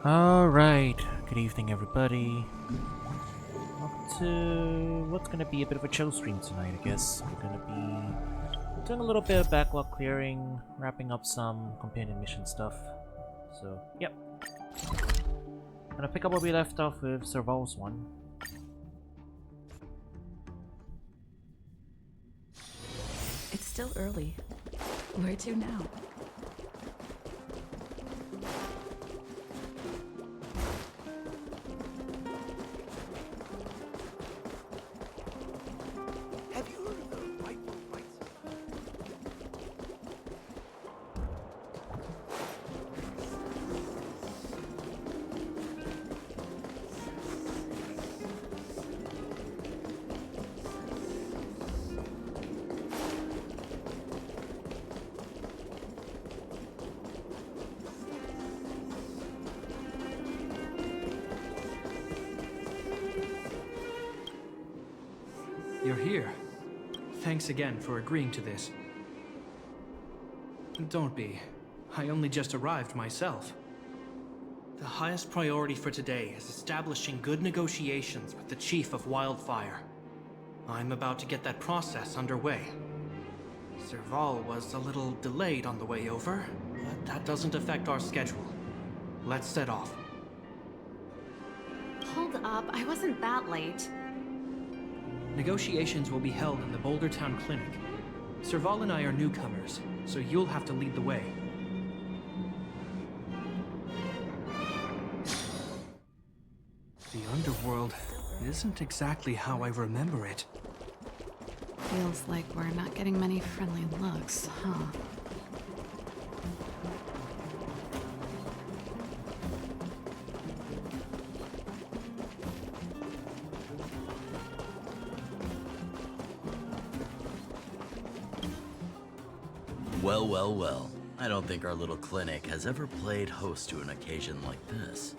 Alright, good evening everybody. Welcome to what's gonna be a bit of a chill stream tonight, I guess. We're gonna be doing a little bit of backlog clearing, wrapping up some companion mission stuff. So, yep. Gonna pick up where we left off with serval's one. It's still early. Where to now? Have you heard of the rightful rights? You're here. Thanks again for agreeing to this. Don't be. I only just arrived myself. The highest priority for today is establishing good negotiations with the Chief of Wildfire. I'm about to get that process underway. Serval was a little delayed on the way over, but that doesn't affect our schedule. Let's set off. Hold up, I wasn't that late. Negotiations will be held in the Boulder Town Clinic. Serval and I are newcomers, so you'll have to lead the way. The underworld isn't exactly how I remember it. Feels like we're not getting many friendly looks, huh? Well. I don't think our little clinic has ever played host to an occasion like this.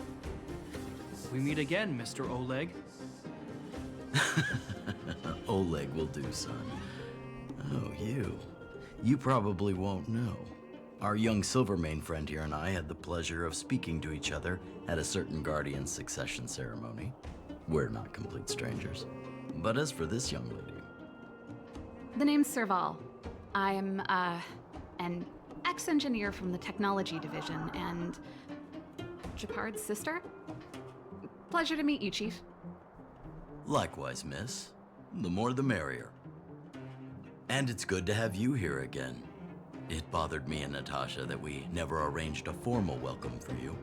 We meet again, Mr. Oleg. Oleg will do, son. Oh, you. You probably won't know. Our young Silvermane friend here and I had the pleasure of speaking to each other at a certain Guardian succession ceremony. We're not complete strangers. But as for this young lady... The name's Serval. I'm, an ex-engineer from the technology division, and Japard's sister? Pleasure to meet you, Chief. Likewise, miss. The more the merrier. And it's good to have you here again. It bothered me and Natasha that we never arranged a formal welcome for you.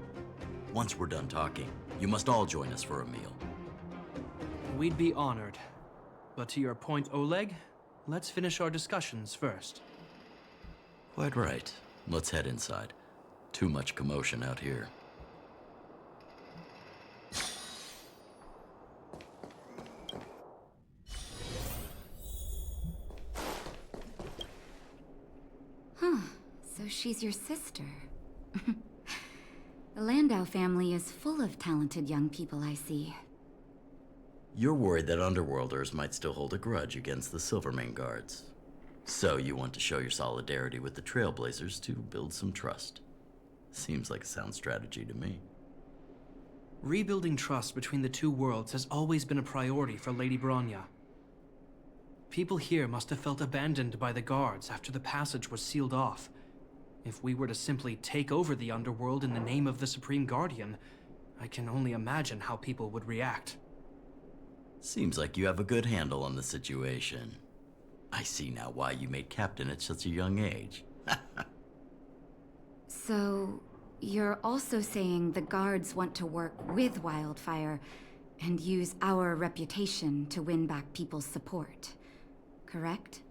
Once we're done talking, you must all join us for a meal. We'd be honored. But to your point, Oleg, let's finish our discussions first. Quite right. Let's head inside. Too much commotion out here. So she's your sister. The Landau family is full of talented young people, I see. You're worried that Underworlders might still hold a grudge against the Silvermane guards. So you want to show your solidarity with the Trailblazers to build some trust. Seems like a sound strategy to me. Rebuilding trust between the two worlds has always been a priority for Lady Bronya. People here must have felt abandoned by the guards after the passage was sealed off. If we were to simply take over the underworld in the name of the Supreme Guardian, I can only imagine how people would react. Seems like you have a good handle on the situation. I see now why you made captain at such a young age. So, you're also saying the guards want to work with Wildfire and use our reputation to win back people's support, correct?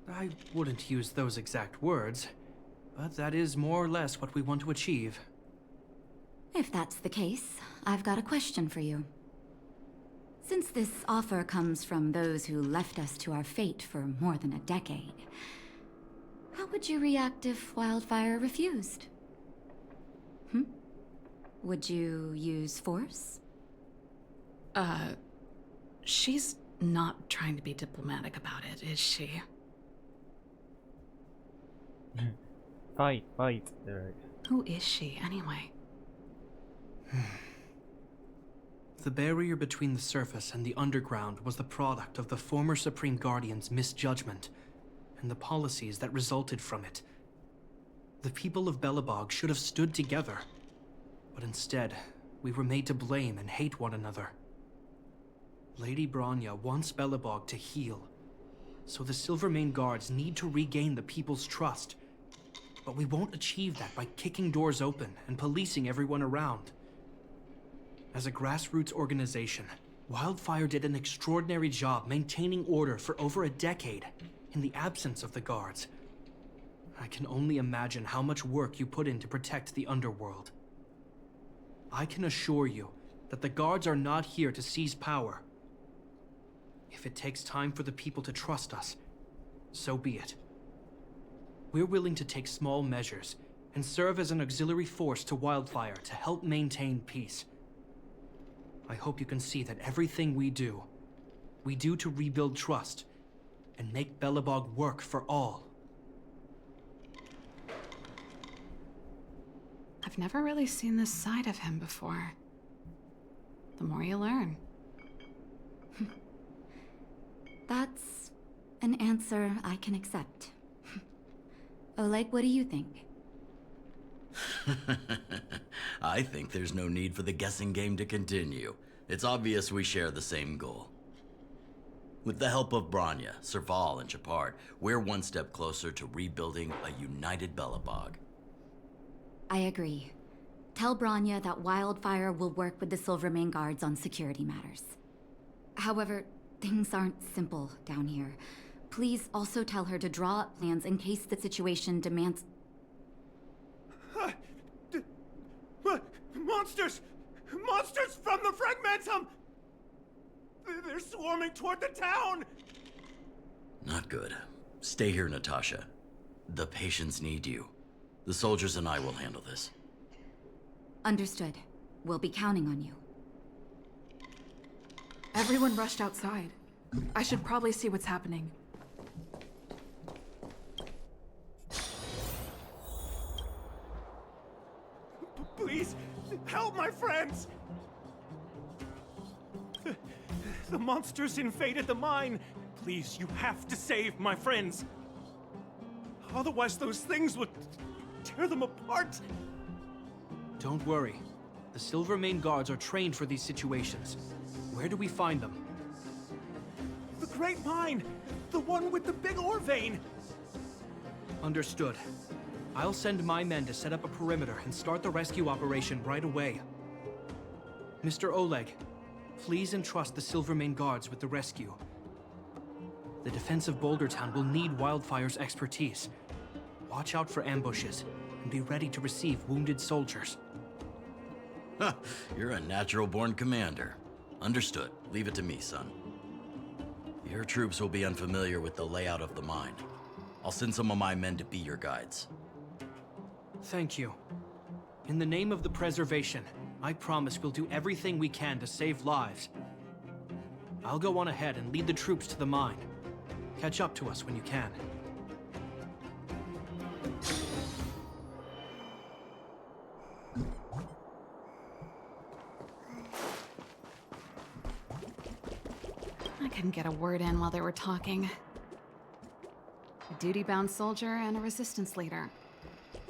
I wouldn't use those exact words, but that is more or less what we want to achieve. If that's the case, I've got a question for you. Since this offer comes from those who left us to our fate for more than a decade, how would you react if Wildfire refused? Would you use force? She's not trying to be diplomatic about it, is she? Fight. Alright. Who is she, anyway? The barrier between the surface and the underground was the product of the former Supreme Guardian's misjudgment and the policies that resulted from it. The people of Belobog should have stood together, but instead, we were made to blame and hate one another. Lady Bronya wants Belobog to heal, so the Silvermane Guards need to regain the people's trust. But we won't achieve that by kicking doors open and policing everyone around. As a grassroots organization, Wildfire did an extraordinary job maintaining order for over a decade in the absence of the guards. I can only imagine how much work you put in to protect the underworld. I can assure you that the guards are not here to seize power. If it takes time for the people to trust us, so be it. We're willing to take small measures and serve as an auxiliary force to Wildfire to help maintain peace. I hope you can see that everything we do to rebuild trust and make Belobog work for all. I've never really seen this side of him before. The more you learn. That's an answer I can accept. Oleg, what do you think? I think there's no need for the guessing game to continue. It's obvious we share the same goal. With the help of Bronya, Serval, and Chapard, we're one step closer to rebuilding a united Belobog. I agree. Tell Bronya that Wildfire will work with the Silvermane Guards on security matters. However, things aren't simple down here. Please also tell her to draw up plans in case the situation demands... What? Monsters! Monsters from the Fragmentum! They're swarming toward the town! Not good. Stay here, Natasha. The patients need you. The soldiers and I will handle this. Understood. We'll be counting on you. Everyone rushed outside. I should probably see what's happening. Please, help my friends! The monsters invaded the mine. Please, you have to save my friends. Otherwise, those things would tear them apart. Don't worry. The Silvermane Guards are trained for these situations. Where do we find them? The Great Mine! The one with the big ore vein! Understood. I'll send my men to set up a perimeter and start the rescue operation right away. Mr. Oleg, please entrust the Silvermane Guards with the rescue. The defense of Boulder Town will need Wildfire's expertise. Watch out for ambushes and be ready to receive wounded soldiers. Huh, you're a natural-born commander. Understood. Leave it to me, son. Your troops will be unfamiliar with the layout of the mine. I'll send some of my men to be your guides. Thank you. In the name of the preservation, I promise we'll do everything we can to save lives. I'll go on ahead and lead the troops to the mine. Catch up to us when you can. I couldn't get a word in while they were talking. A duty-bound soldier and a resistance leader.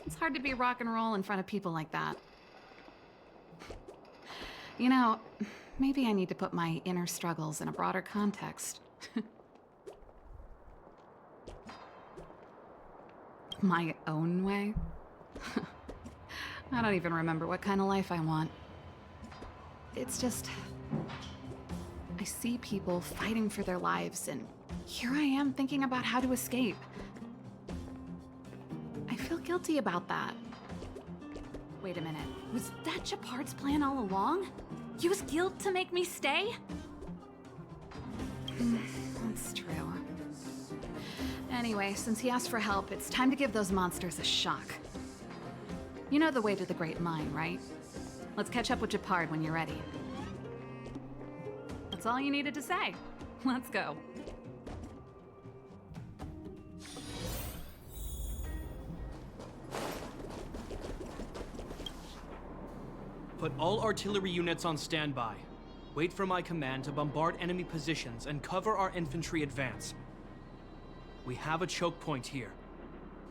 It's hard to be rock and roll in front of people like that. You know, maybe I need to put my inner struggles in a broader context. My own way? I don't even remember what kind of life I want. It's just... I see people fighting for their lives, and here I am thinking about how to escape. I feel guilty about that. Wait a minute. Was that Chapard's plan all along? Use guilt to make me stay? That's true. Anyway, since he asked for help, it's time to give those monsters a shock. You know the way to the Great Mine, right? Let's catch up with Chapard when you're ready. That's all you needed to say. Let's go. Put all artillery units on standby. Wait for my command to bombard enemy positions and cover our infantry advance. We have a choke point here.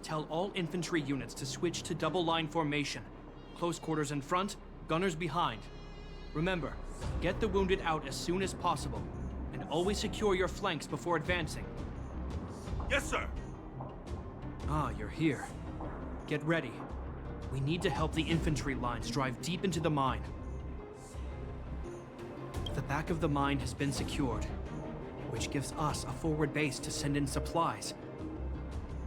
Tell all infantry units to switch to double line formation. Close quarters in front, gunners behind. Remember, get the wounded out as soon as possible, and always secure your flanks before advancing. Yes, sir! Ah, you're here. Get ready. We need to help the infantry lines drive deep into the mine. The back of the mine has been secured, which gives us a forward base to send in supplies.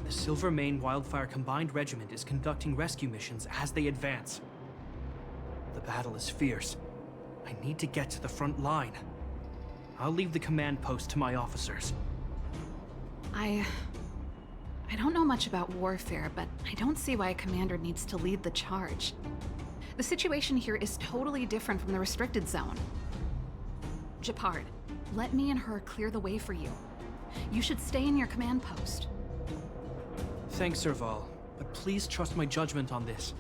The Silvermane Wildfire Combined Regiment is conducting rescue missions as they advance. The battle is fierce. I need to get to the front line. I'll leave the command post to my officers. I don't know much about warfare, but I don't see why a commander needs to lead the charge. The situation here is totally different from the restricted zone. Gepard, let me and her clear the way for you. You should stay in your command post. Thanks, serval, but please trust my judgment on this.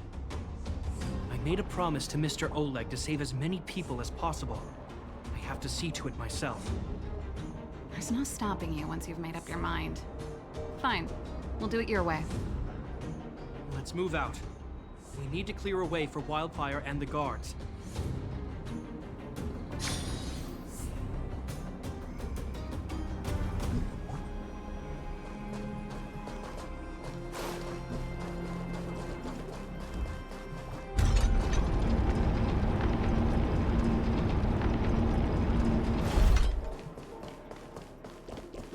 I made a promise to Mr. Oleg to save as many people as possible. I have to see to it myself. There's no stopping you once you've made up your mind. Fine, we'll do it your way. Let's move out. We need to clear a way for Wildfire and the guards.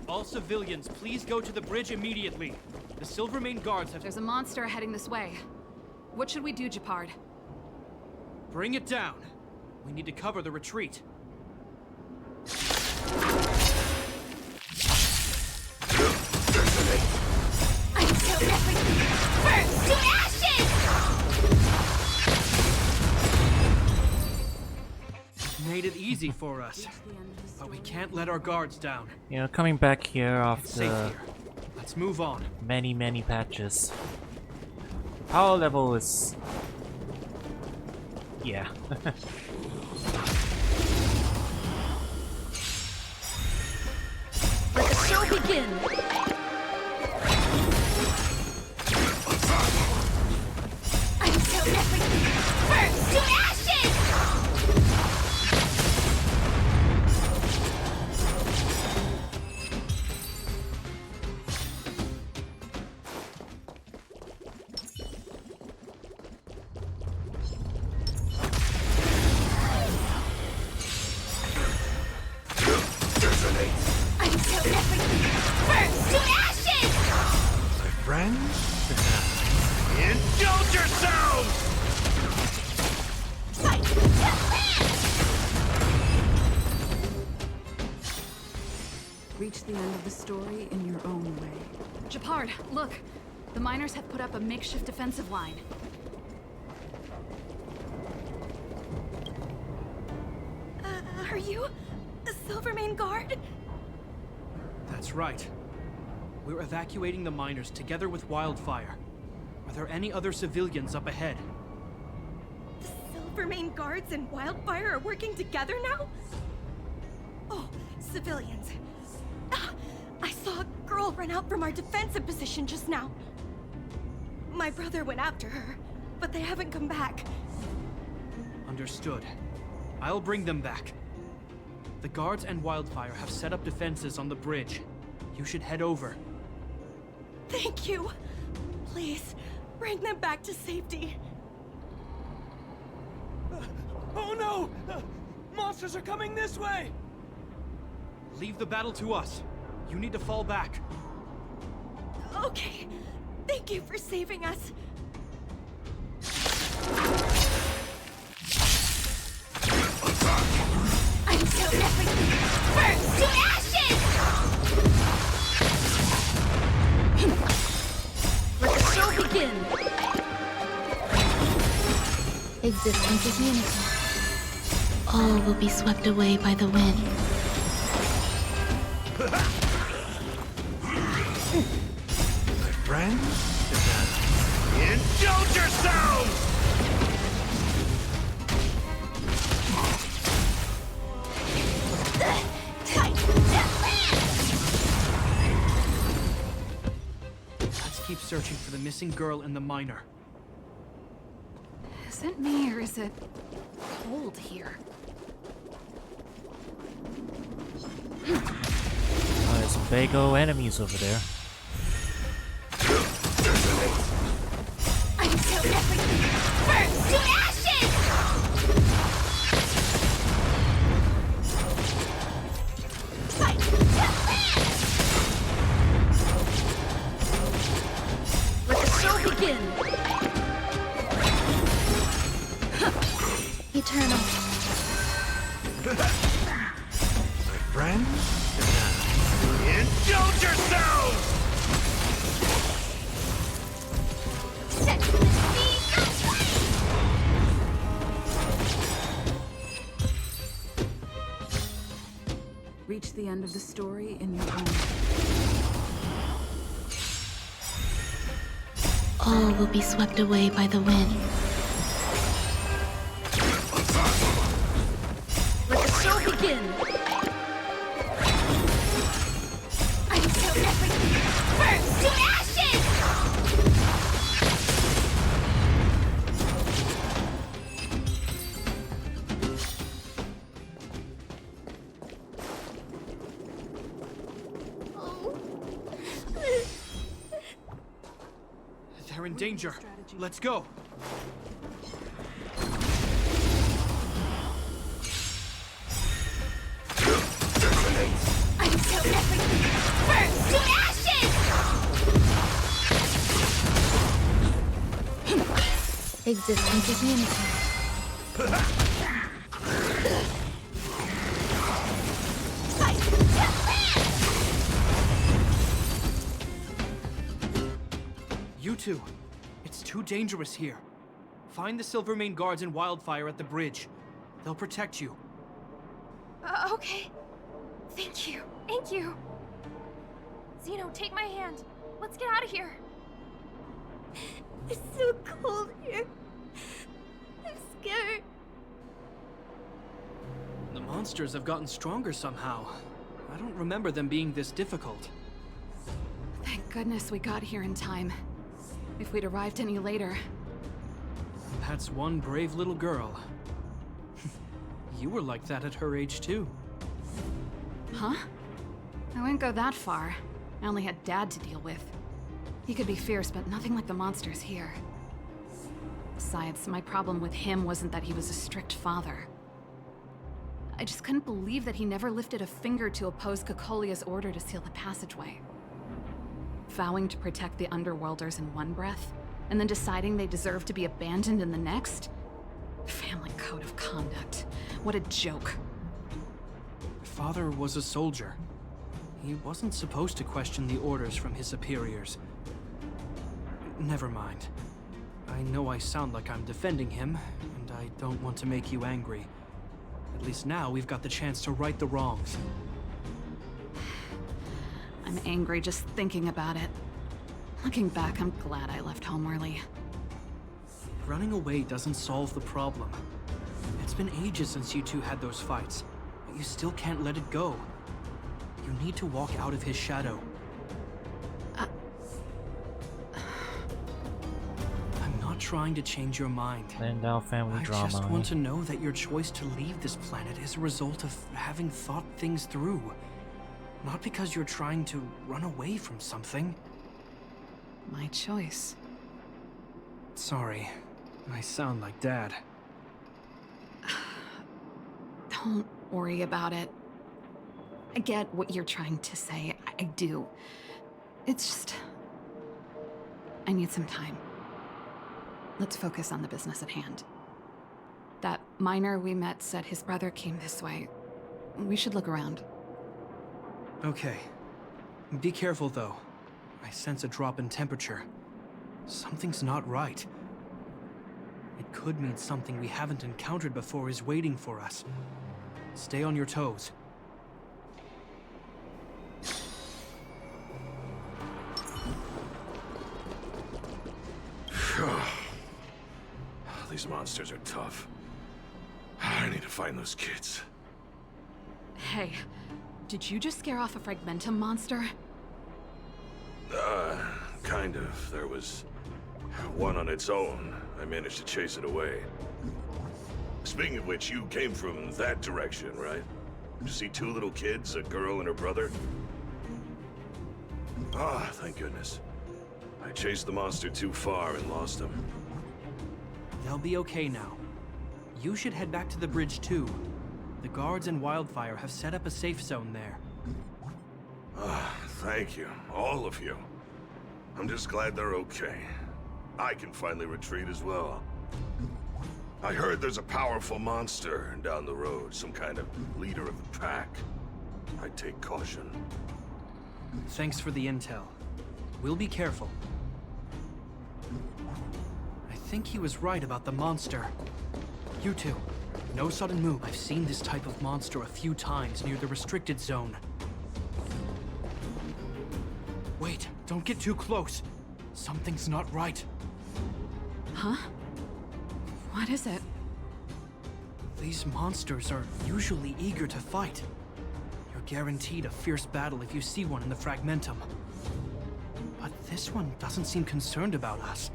All civilians, please go to the bridge immediately. The Silvermane guards have... There's a monster heading this way. What should we do, Gepard? Bring it down. We need to cover the retreat. Until everything burns to ashes! Made it easy for us. But we can't let our guards down. You know, coming back here It's safe after here. Let's move on. many patches. Power level is... yeah. Let the show begin! Until everything burns to ashes! Until everything burns to ashes! My friends? Indulge yourselves! Fight to land! Reach the end of the story in your own way. Gepard, look! The miners have put up a makeshift defensive line. Are you a Silvermane guard? That's right. We're evacuating the miners together with Wildfire. Are there any other civilians up ahead? The Silvermane guards and Wildfire are working together now? Oh, civilians. I saw a girl run out from our defensive position just now. My brother went after her, but they haven't come back. Understood. I'll bring them back. The guards and Wildfire have set up defenses on the bridge. You should head over. Thank you. Please, bring them back to safety. Oh no! Monsters are coming this way! Leave the battle to us. You need to fall back. Okay. Thank you for saving us. Until everything burns to ashes! Let the show begin! Existence is unity. All will be swept away by the wind. My friends? Indulge yourselves! searching for the missing girl and the miner. Is it me or is it cold here? There's some Bago enemies over there. Until everything burns to ashes! Fight to land! Let the show begin! Eternal. My friend? Indulge yourselves! Set the seas aflame! Reach the end of the story in your own. All will be swept away by the wind. Let the show begin! Until everything burns to ashes! They're in danger. Let's go. Until everything burns to ashes! Existence is unity. Fight to land! You two, it's too dangerous here. Find the Silvermane guards and Wildfire at the bridge. They'll protect you. Okay. Thank you. Thank you. Zeno, take my hand. Let's get out of here. It's so cold here. I'm scared. The monsters have gotten stronger somehow. I don't remember them being this difficult. Thank goodness we got here in time. If we'd arrived any later, That's one brave little girl. You were like that at her age too. huh? I wouldn't go that far. I only had Dad to deal with. He could be fierce, but nothing like the monsters here. Besides, my problem with him wasn't that he was a strict father. I just couldn't believe that he never lifted a finger to oppose Cocolia's order to seal the passageway. Vowing to protect the Underworlders in one breath, and then deciding they deserve to be abandoned in the next? Family code of conduct. What a joke. Father was a soldier. He wasn't supposed to question the orders from his superiors. Never mind. I know I sound like I'm defending him, and I don't want to make you angry. At least now we've got the chance to right the wrongs. I'm angry just thinking about it. Looking back, I'm glad I left home early. Running away doesn't solve the problem. It's been ages since you two had those fights, but you still can't let it go. You need to walk out of his shadow. I'm not trying to change your mind. Landaus family I drama. just want to know that your choice to leave this planet is a result of having thought things through. Not because you're trying to run away from something. My choice. Sorry, I sound like Dad. Don't worry about it. I get what you're trying to say. I do. It's just... I need some time. Let's focus on the business at hand. That miner we met said his brother came this way. We should look around. Okay. Be careful, though. I sense a drop in temperature. Something's not right. It could mean something we haven't encountered before is waiting for us. Stay on your toes. These monsters are tough. I need to find those kids. Hey, did you just scare off a Fragmentum monster? kind of. There was one on its own. I managed to chase it away. Speaking of which, you came from that direction, right? Did you see two little kids, a girl and her brother? Ah, thank goodness. I chased the monster too far and lost him. They'll be okay now. You should head back to the bridge too. The guards and Wildfire have set up a safe zone there. Ah, thank you, all of you. I'm just glad they're okay. I can finally retreat as well. I heard there's a powerful monster down the road, some kind of leader of the pack. I'd take caution. Thanks for the intel. We'll be careful. I think he was right about the monster. You two, no sudden move. I've seen this type of monster a few times near the restricted zone. Wait, don't get too close. Something's not right. Huh? What is it? These monsters are usually eager to fight. You're guaranteed a fierce battle if you see one in the Fragmentum. But this one doesn't seem concerned about us.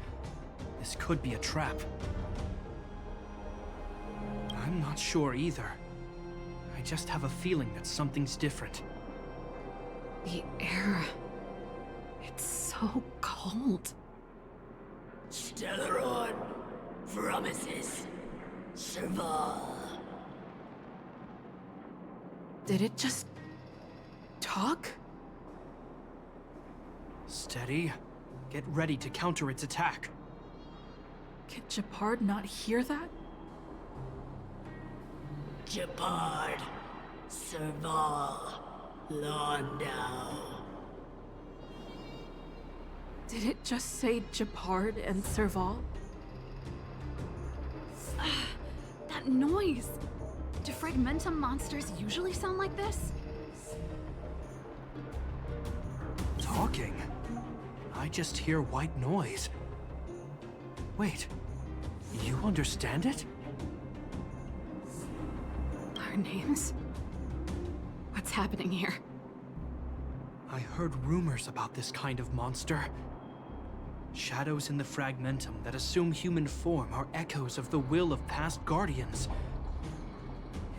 This could be a trap. I'm not sure either. I just have a feeling that something's different. The air... it's so cold. Stellaron promises serval. Did it just talk? Steady. Get ready to counter its attack. Could Japard not hear that? Japard, serval, Landaus. Did it just say Japard and serval? That noise! Do Fragmentum monsters usually sound like this? Talking? I just hear white noise. Wait, you understand it? Our names? What's happening here? I heard rumors about this kind of monster. Shadows in the Fragmentum that assume human form are echoes of the will of past guardians.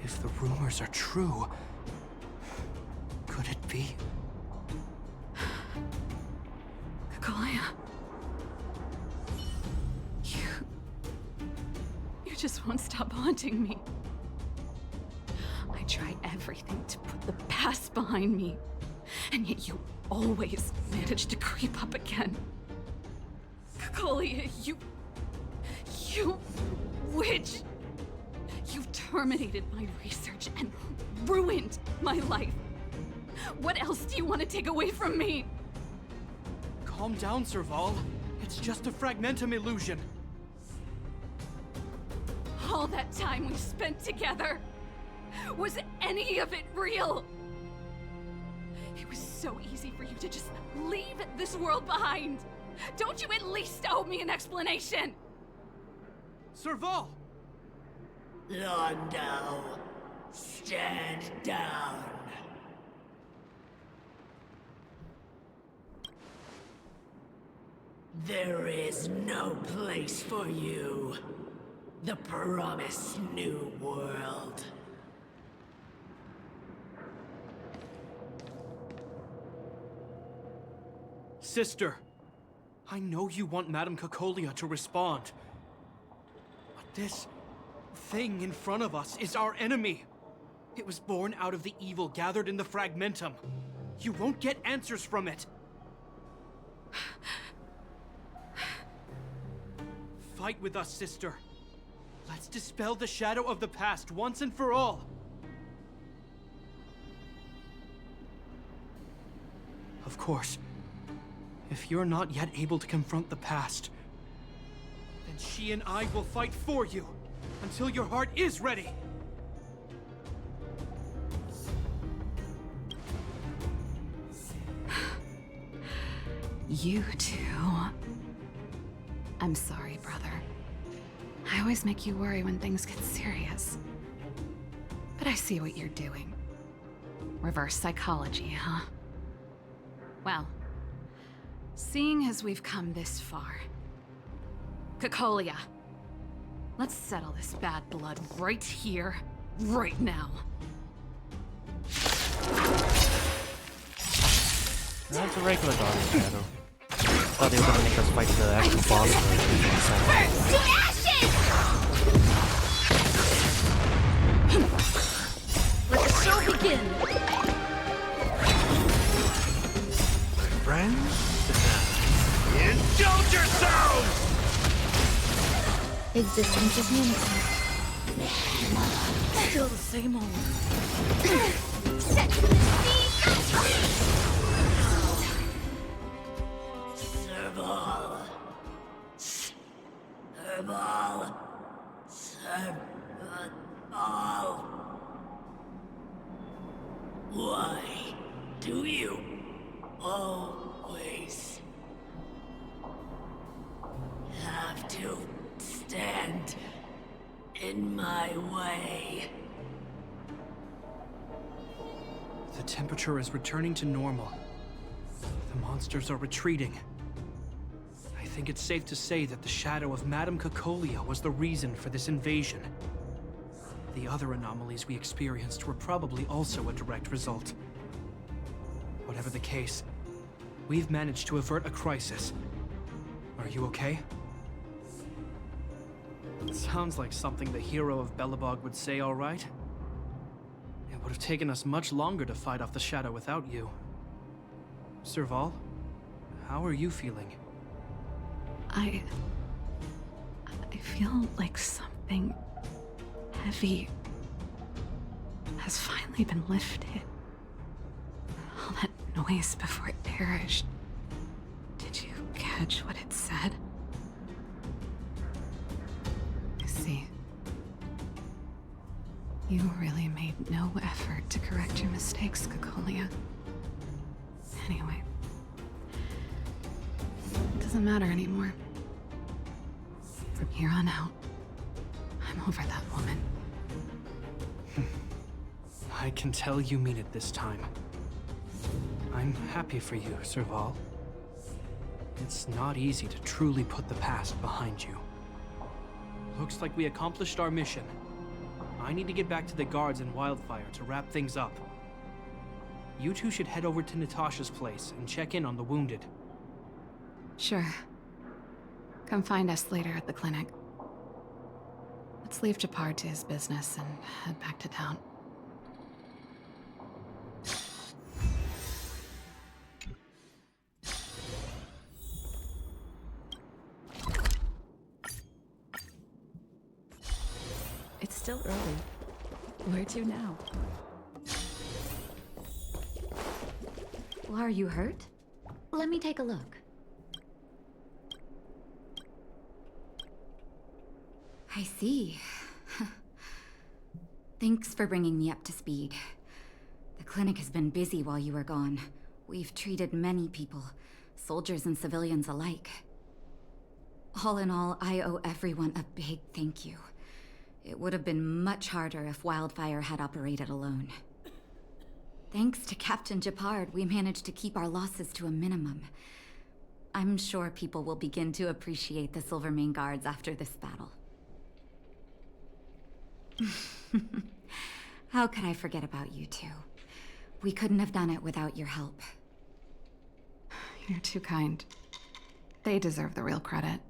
If the rumors are true, could it be? Kaguya. You just won't stop haunting me. I try everything to put the past behind me, and yet you always manage to creep up again. Kaguya, you witch! You've terminated my research and ruined my life. What else do you want to take away from me? Calm down, serval. It's just a Fragmentum illusion. All that time we spent together, was any of it real? It was so easy for you to just leave this world behind. Don't you at least owe me an explanation? Serval! Landaus, stand down. There is no place for you. The promised new world. Sister, I know you want Madame Cocolia to respond. But this thing in front of us is our enemy. It was born out of the evil gathered in the Fragmentum. You won't get answers from it. Fight with us, sister. Let's dispel the shadow of the past once and for all. Of course, if you're not yet able to confront the past, then she and I will fight for you until your heart is ready. You two. I'm sorry, brother. I always make you worry when things get serious. But I see what you're doing. Reverse psychology, huh? Well, Seeing as we've come this far, Cacolia, let's settle this bad blood right here, right now. That's a regular Guardian Shadow. Thought they were gonna make us fight the actual boss Burn to ashes! Let the show begin! My friends, indulge yourselves! Existence is unity. Still the same old. Set to the sea! Serval. Serval. Serval. Why do you always have to stand in my way? The temperature is returning to normal. The monsters are retreating. I think it's safe to say that the shadow of Madame Cacolia was the reason for this invasion. The other anomalies we experienced were probably also a direct result. Whatever the case, we've managed to avert a crisis. Are you okay? It sounds like something the hero of Belobog would say, all right? It would have taken us much longer to fight off the shadow without you. Serval, how are you feeling? I feel like something heavy has finally been lifted. All that noise before it perished. Did you catch what it said? You see, you really made no effort to correct your mistakes, Cacolia. Anyway, it doesn't matter anymore. From here on out, I'm over that woman. I can tell you mean it this time. I'm happy for you, Serval. It's not easy to truly put the past behind you. Looks like we accomplished our mission. I need to get back to the guards in Wildfire to wrap things up. You two should head over to Natasha's place and check in on the wounded. Sure. Come find us later at the clinic. Let's leave Japar to his business and head back to town. It's still early. Where to now? Well, are you hurt? Let me take a look. I see. Thanks for bringing me up to speed. The clinic has been busy while you were gone. We've treated many people, soldiers and civilians alike. All in all, I owe everyone a big thank you. It would have been much harder if Wildfire had operated alone. Thanks to Captain Japard, we managed to keep our losses to a minimum. I'm sure people will begin to appreciate the Silvermane Guards after this battle. How could I forget about you two? We couldn't have done it without your help. You're too kind. They deserve the real credit.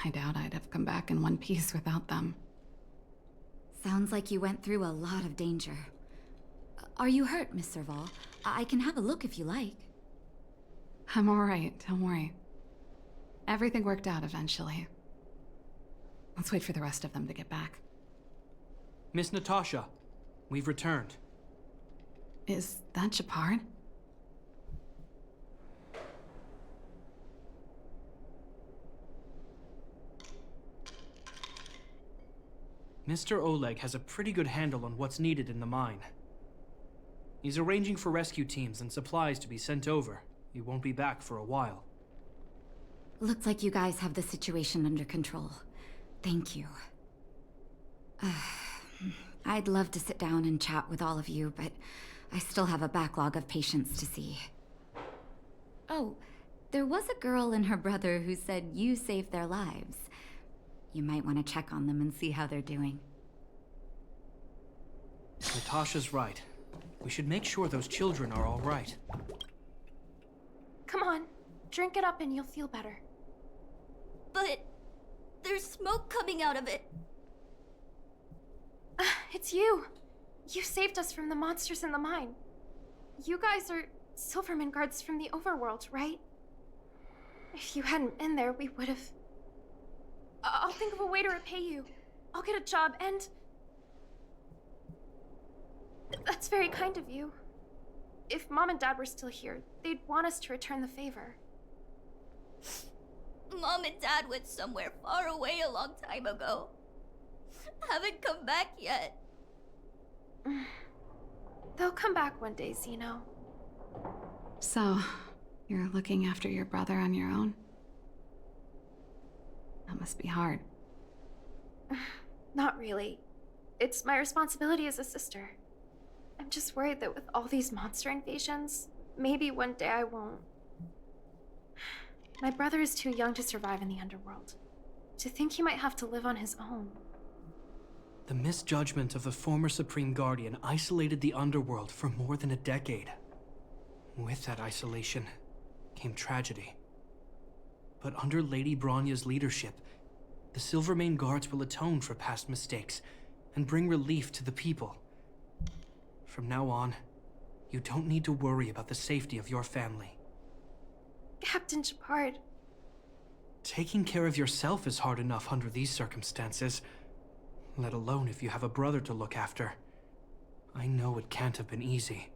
I doubt I'd have come back in one piece without them. Sounds like you went through a lot of danger. Are you hurt, Miss Serval? I can have a look if you like. I'm all right, don't worry. Everything worked out eventually. Let's wait for the rest of them to get back. Miss Natasha, we've returned. Is that Japard? Mr. Oleg has a pretty good handle on what's needed in the mine. He's arranging for rescue teams and supplies to be sent over. He won't be back for a while. Looks like you guys have the situation under control. Thank you. I'd love to sit down and chat with all of you, but I still have a backlog of patients to see. Oh, There was a girl and her brother who said you saved their lives. You might want to check on them and see how they're doing. Natasha's right. We should make sure those children are all right. Come on, drink it up and you'll feel better. But there's smoke coming out of it. It's you. You saved us from the monsters in the mine. You guys are Silverman guards from the overworld, right? If you hadn't been there, we would have... I'll think of a way to repay you. I'll get a job and... That's very kind of you. If Mom and Dad were still here, they'd want us to return the favor. Mom and Dad went somewhere far away a long time ago. Haven't come back yet. They'll come back one day, Zeno. So, you're looking after your brother on your own? That must be hard. Not really. It's my responsibility as a sister. I'm just worried that with all these monster invasions, maybe one day I won't. My brother is too young to survive in the underworld. To think he might have to live on his own. The misjudgment of the former Supreme Guardian isolated the underworld for more than a decade. With that isolation came tragedy. But under Lady Bronya's leadership, the Silvermane Guards will atone for past mistakes and bring relief to the people. From now on, you don't need to worry about the safety of your family. Captain Shepard. Taking care of yourself is hard enough under these circumstances, let alone if you have a brother to look after. I know it can't have been easy.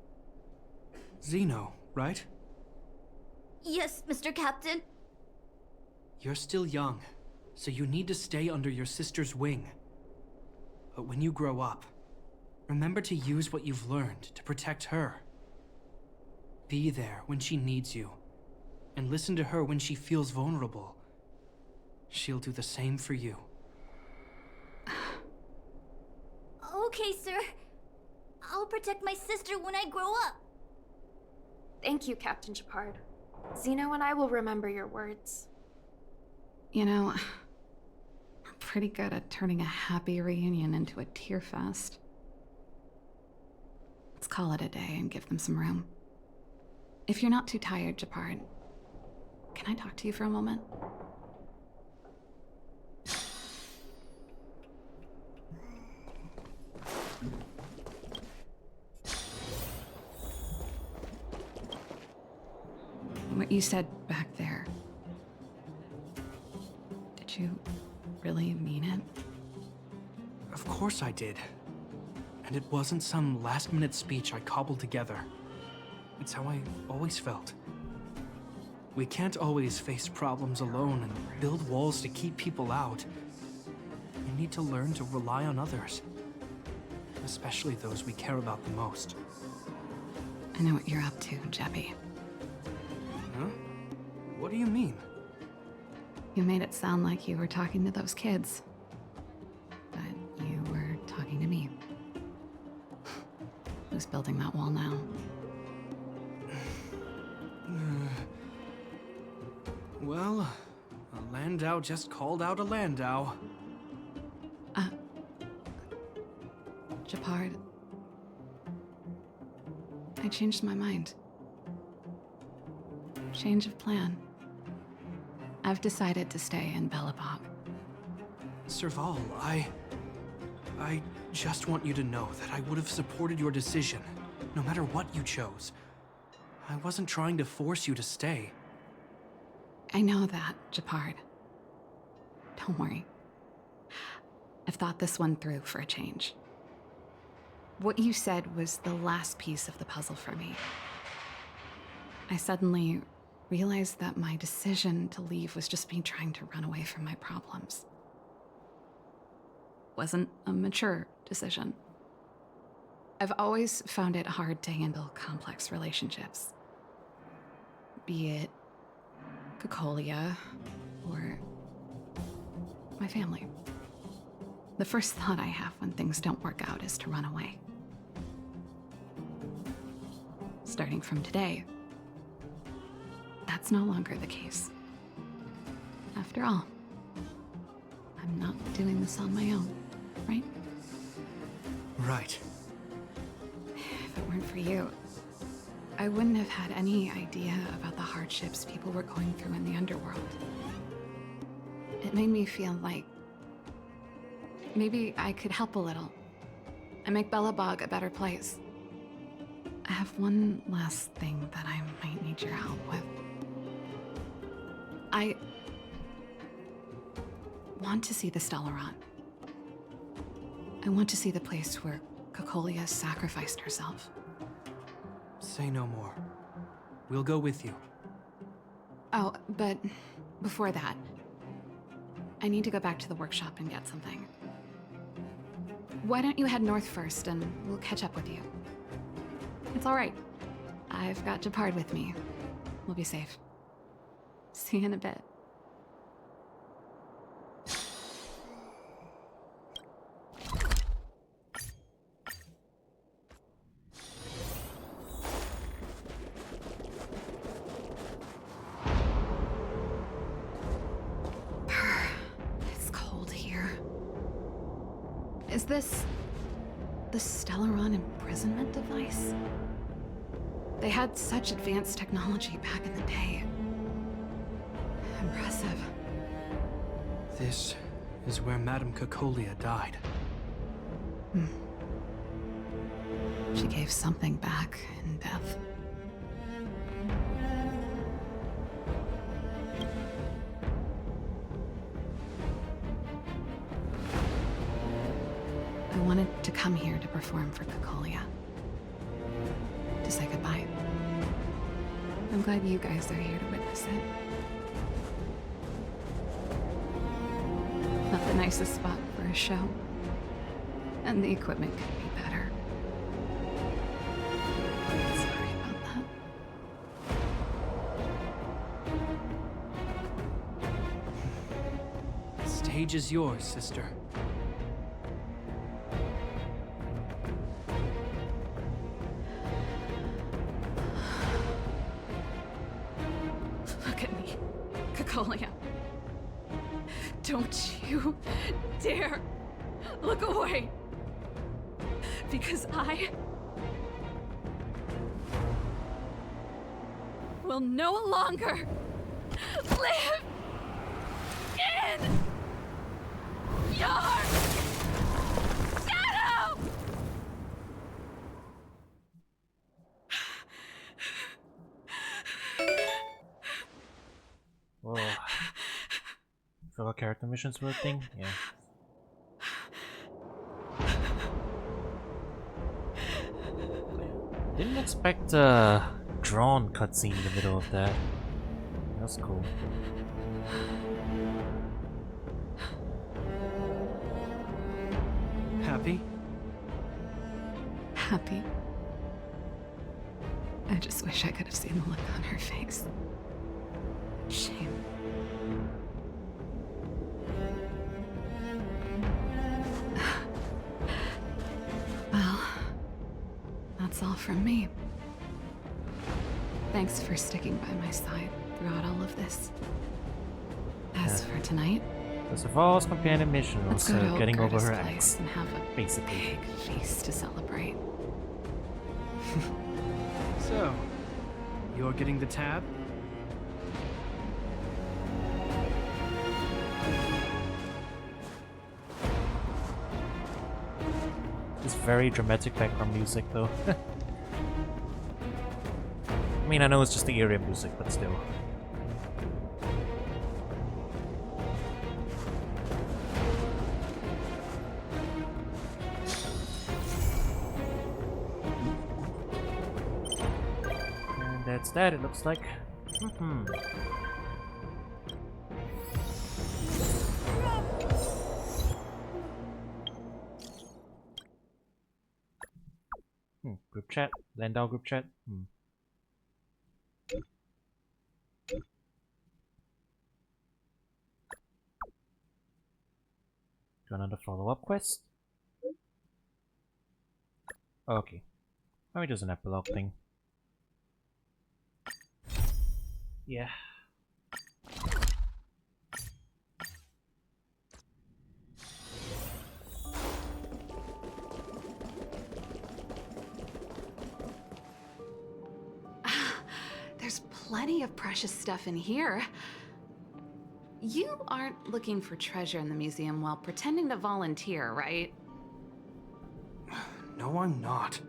Zeno, right? Yes, Mr. Captain. You're still young, so you need to stay under your sister's wing. But when you grow up, remember to use what you've learned to protect her. Be there when she needs you, and listen to her when she feels vulnerable. She'll do the same for you. Okay, sir. I'll protect my sister when I grow up. Thank you, Captain Shepard. Zeno and I will remember your words. You know, I'm pretty good at turning a happy reunion into a tear fest. Let's call it a day and give them some room. If you're not too tired, Shepard, can I talk to you for a moment? What you said back there, did you really mean it? Of course I did. And it wasn't some last-minute speech I cobbled together. It's how I always felt. We can't always face problems alone and build walls to keep people out. We need to learn to rely on others. Especially those we care about the most. I know what you're up to, Jeppy. Huh? What do you mean? You made it sound like you were talking to those kids. But you were talking to me. Who's building that wall now? Well, a Landau just called out a Landau. Shepard, I changed my mind. Change of plan. I've decided to stay in Belobog. Serval, I just want you to know that I would have supported your decision, no matter what you chose. I wasn't trying to force you to stay. I know that, Shepard. Don't worry. I've thought this one through for a change. What you said was the last piece of the puzzle for me. I suddenly realized that my decision to leave was just me trying to run away from my problems. Wasn't a mature decision. I've always found it hard to handle complex relationships. Be it Cocolia or my family. The first thought I have when things don't work out is to run away. Starting from today, that's no longer the case. After all, I'm not doing this on my own, right? Right. If it weren't for you, I wouldn't have had any idea about the hardships people were going through in the underworld. It made me feel like maybe I could help a little and make Belobog a better place. I have one last thing that I might need your help with. I want to see the Stellaron. I want to see the place where Cocolia sacrificed herself. Say no more. We'll go with you. Oh, but before that, I need to go back to the workshop and get something. Why don't you head north first and we'll catch up with you? It's all right. I've got Gepard with me. We'll be safe. See you in a bit. It's cold here. Is this the Stellaron imprisonment device? They had such advanced technology back in the day. Impressive. This is where Madame Cocolia died. She gave something back in death. I wanted to come here to perform for Cocolia. To say goodbye. I'm glad you guys are here to witness it. Not the nicest spot for a show. And the equipment could be better. Sorry about that. The stage is yours, sister. Look at me, Cocolia. Don't you dare look away. Because I will no longer live in your shadow! Whoa. Fellow character missions were a thing? Yeah. Didn't expect a drawn cutscene in the middle of that. That's cool. Happy? Happy. I just wish I could have seen the look on her face. Shame. Well, that's all from me. Thanks for sticking by my side throughout all of this. As for tonight, The Serval's companion mission let's was go to getting over Curtis' her place ex. and have a Basically. big feast to celebrate. So, you're getting the tab? This very dramatic background music, though. I mean, I know it's just the area music, but still. And that's that, it looks like. Group chat? Landaus group chat? Do another follow-up quest? Okay. Let me do an epilogue thing. Yeah. There's plenty of precious stuff in here. You aren't looking for treasure in the museum while pretending to volunteer, right? No, I'm not.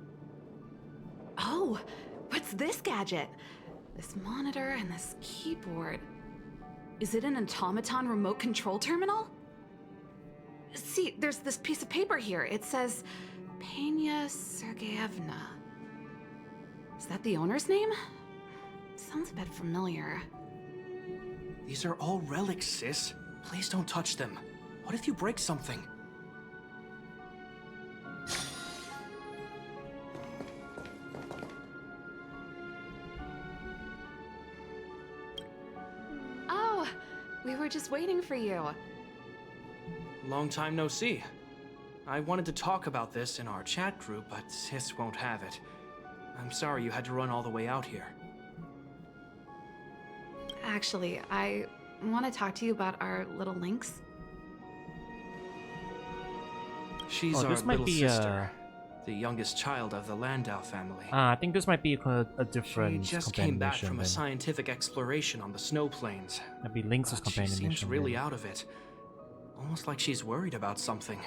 Oh, what's this gadget? This monitor and this keyboard. Is it an automaton remote control terminal? See, there's this piece of paper here. It says Pena Sergeyevna. Is that the owner's name? Sounds a bit familiar. These are all relics, sis. Please don't touch them. What if you break something? Oh, we were just waiting for you. Long time no see. I wanted to talk about this in our chat group, but sis won't have it. I'm sorry you had to run all the way out here. Actually, I want to talk to you about our little lynx. She's Oh, our this might little be, sister, the youngest child of the Landaus family. I think this might be a different She just companion came back mission from a then. scientific exploration on the snow plains. That'd be Lynx's But she companion seems mission. really then. out of it. Almost like she's worried about something.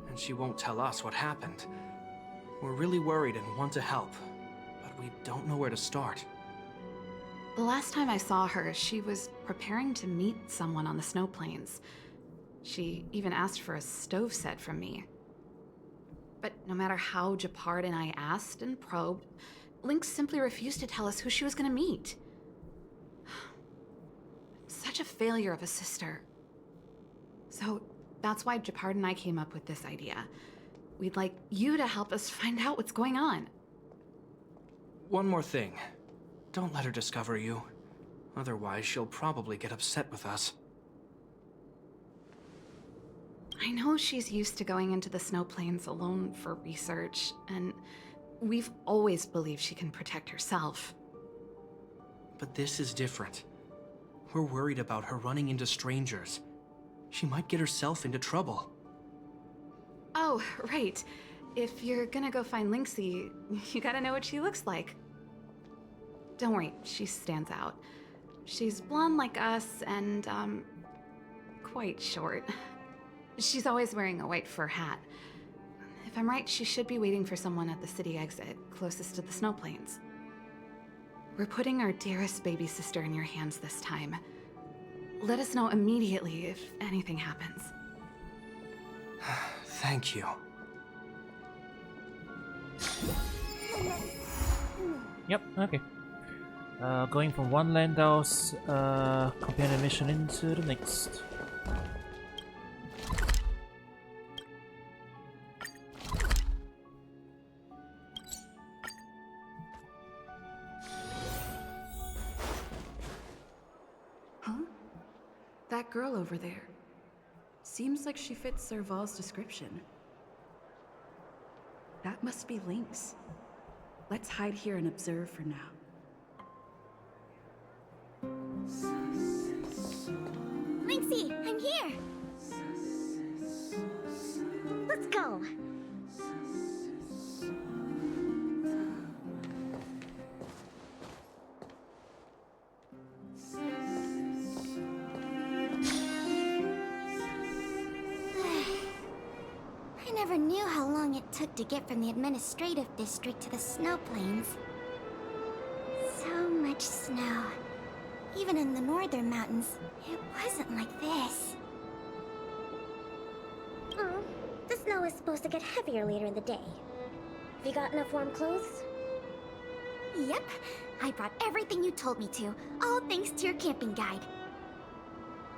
And she won't tell us what happened. We're really worried and want to help, but we don't know where to start. The last time I saw her, she was preparing to meet someone on the snow plains. She even asked for a stove set from me. But no matter how Japard and I asked and probed, Lynx simply refused to tell us who she was going to meet. Such a failure of a sister. So that's why Japard and I came up with this idea. We'd like you to help us find out what's going on. One more thing. Don't let her discover you. Otherwise, she'll probably get upset with us. I know she's used to going into the snow plains alone for research, and we've always believed she can protect herself. But this is different. We're worried about her running into strangers. She might get herself into trouble. Oh, right. If you're gonna go find Lynxie, you gotta know what she looks like. Don't worry, she stands out. She's blonde like us and, quite short. She's always wearing a white fur hat. If I'm right, she should be waiting for someone at the city exit, closest to the snow plains. We're putting our dearest baby sister in your hands this time. Let us know immediately if anything happens. Thank you. Yep, okay. Going from one Landaus companion mission into the next. Huh? That girl over there. Seems like she fits Serval's description. That must be Lynx. Let's hide here and observe for now. Lynxie, I'm here! Let's go! I never knew how long it took to get from the administrative district to the snow plains. So much snow. Even in the northern mountains, it wasn't like this. Oh, the snow is supposed to get heavier later in the day. Have you got enough warm clothes? Yep, I brought everything you told me to, all thanks to your camping guide.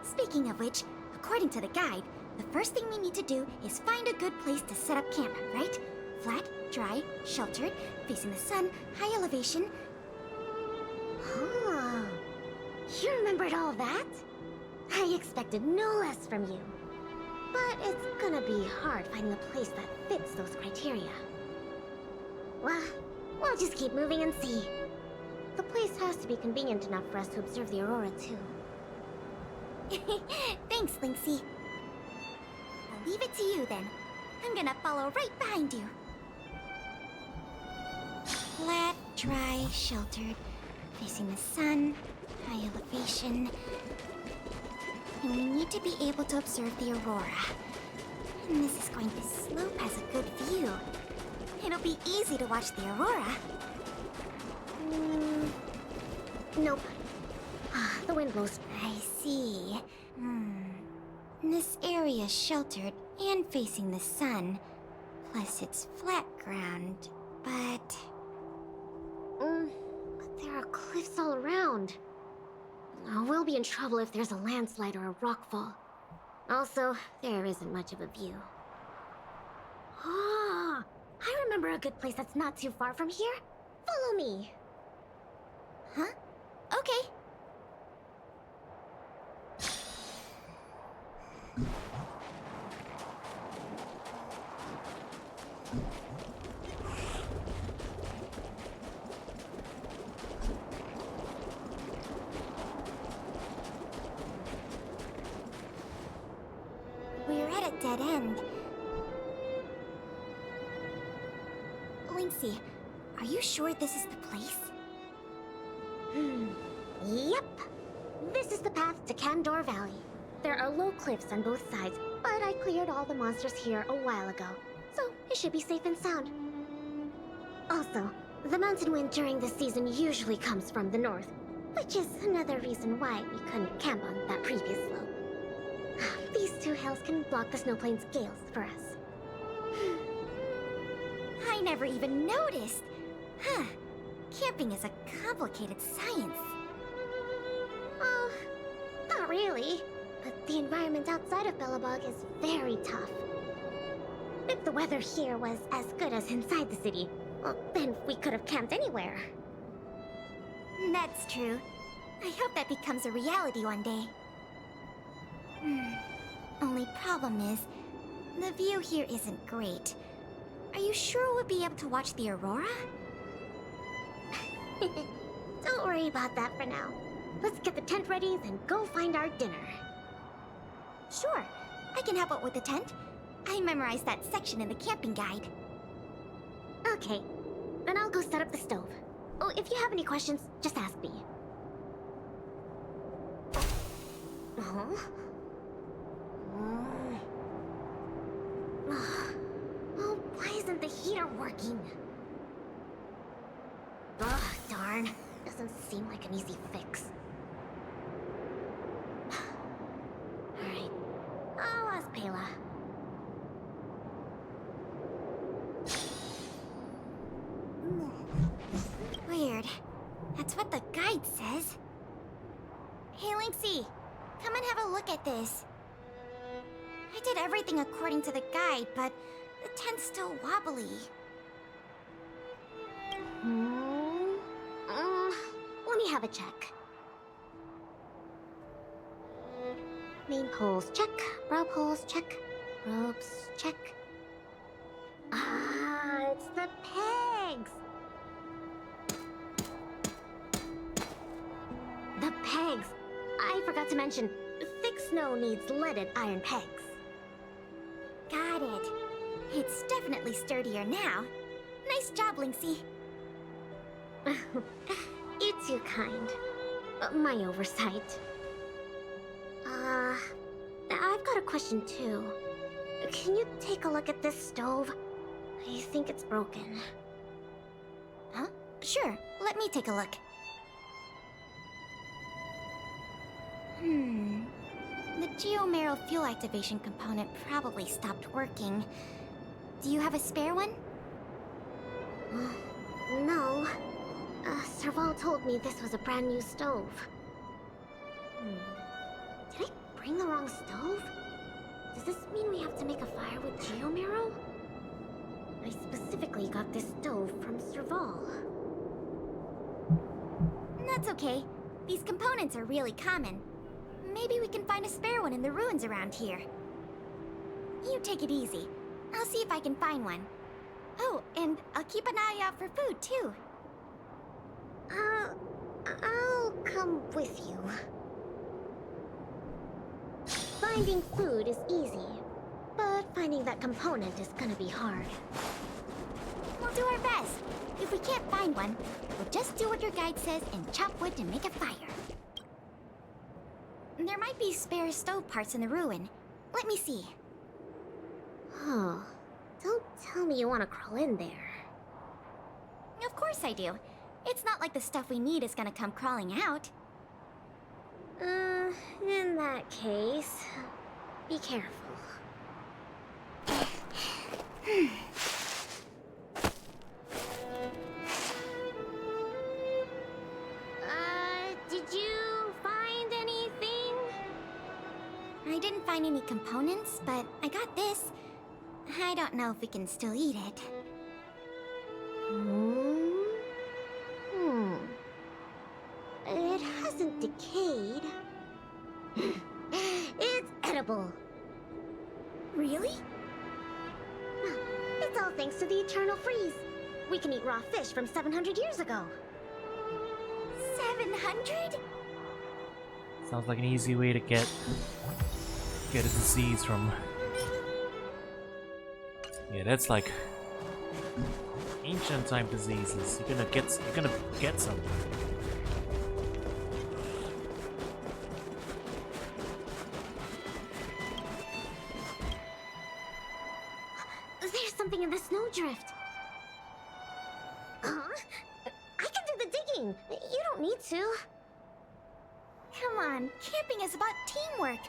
Speaking of which, according to the guide, the first thing we need to do is find a good place to set up camp, right? Flat, dry, sheltered, facing the sun, high elevation. Oh, you remembered all that? I expected no less from you. But it's gonna be hard finding a place that fits those criteria. Well, we'll just keep moving and see. the place has to be convenient enough for us to observe the aurora, too. Thanks, Lynxy. I'll leave it to you, then. I'm gonna follow right behind you. Flat, dry, sheltered, facing the sun, high elevation. And we need to be able to observe the aurora. And this is going to slope has a good view. It'll be easy to watch the aurora. Nope. The wind blows. I see. This area is sheltered and facing the sun. Plus it's flat ground, but there are cliffs all around. We'll be in trouble if there's a landslide or a rockfall. Also, there isn't much of a view. Ah, I remember a good place that's not too far from here. Follow me. Huh? Okay. We're at a dead end. Lynxy, are you sure this is the place? Yep. This is the path to Candor Valley. There are low cliffs on both sides, but I cleared all the monsters here a while ago, so it should be safe and sound. Also, the mountain wind during this season usually comes from the north, which is another reason why we couldn't camp on that previous slope. These two hills can block the snowplains' gales for us. I never even noticed. Huh. Camping is a complicated science. Oh, not really. But the environment outside of Bellabog is very tough. If the weather here was as good as inside the city, well, then we could have camped anywhere. That's true. I hope that becomes a reality one day. Only problem is, the view here isn't great. Are you sure we'll be able to watch the aurora? Don't worry about that for now. Let's get the tent ready, then go find our dinner. Sure, I can help out with the tent. I memorized that section in the camping guide. Okay, then I'll go set up the stove. Oh, if you have any questions, just ask me. Oh, why isn't the heater working? Ugh, darn. Doesn't seem like an easy fix. Alright, I'll ask Pela. Weird. That's what the guide says. Hey, Lynxy, come and have a look at this. I did everything according to the guide, but the tent's still wobbly. Let me have a check. Main poles, check. Brow poles, check. Ropes, check. Ah, it's the pegs! The pegs! I forgot to mention, thick snow needs leaded iron pegs. Got it. It's definitely sturdier now. Nice job, Lynxy. You're too kind. My oversight. I've got a question too. Can you take a look at this stove? I think it's broken. Huh? Sure, let me take a look. The geomarrow fuel activation component probably stopped working. Do you have a spare one? No. Serval told me this was a brand new stove. Did I bring the wrong stove? Does this mean we have to make a fire with geomarrow? I specifically got this stove from Serval. That's okay. These components are really common. Maybe we can find a spare one in the ruins around here. You take it easy. I'll see if I can find one. Oh, and I'll keep an eye out for food, too. I'll come with you. Finding food is easy, but finding that component is gonna be hard. We'll do our best. If we can't find one, we'll just do what your guide says and chop wood to make a fire. There might be spare stove parts in the ruin. Let me see. Oh, don't tell me you want to crawl in there. Of course I do. It's not like the stuff we need is gonna come crawling out. In that case, be careful. Did you find anything? I didn't find any components, but I got this. I don't know if we can still eat it. It hasn't decayed. It's edible. Really? It's all thanks to the eternal freeze. We can eat raw fish from 700 years ago. 700? Sounds like an easy way to get a disease from. Yeah, that's like ancient time diseases. You're gonna get some. There's something in the snowdrift. Huh? I can do the digging. You don't need to. Come on, camping is about teamwork.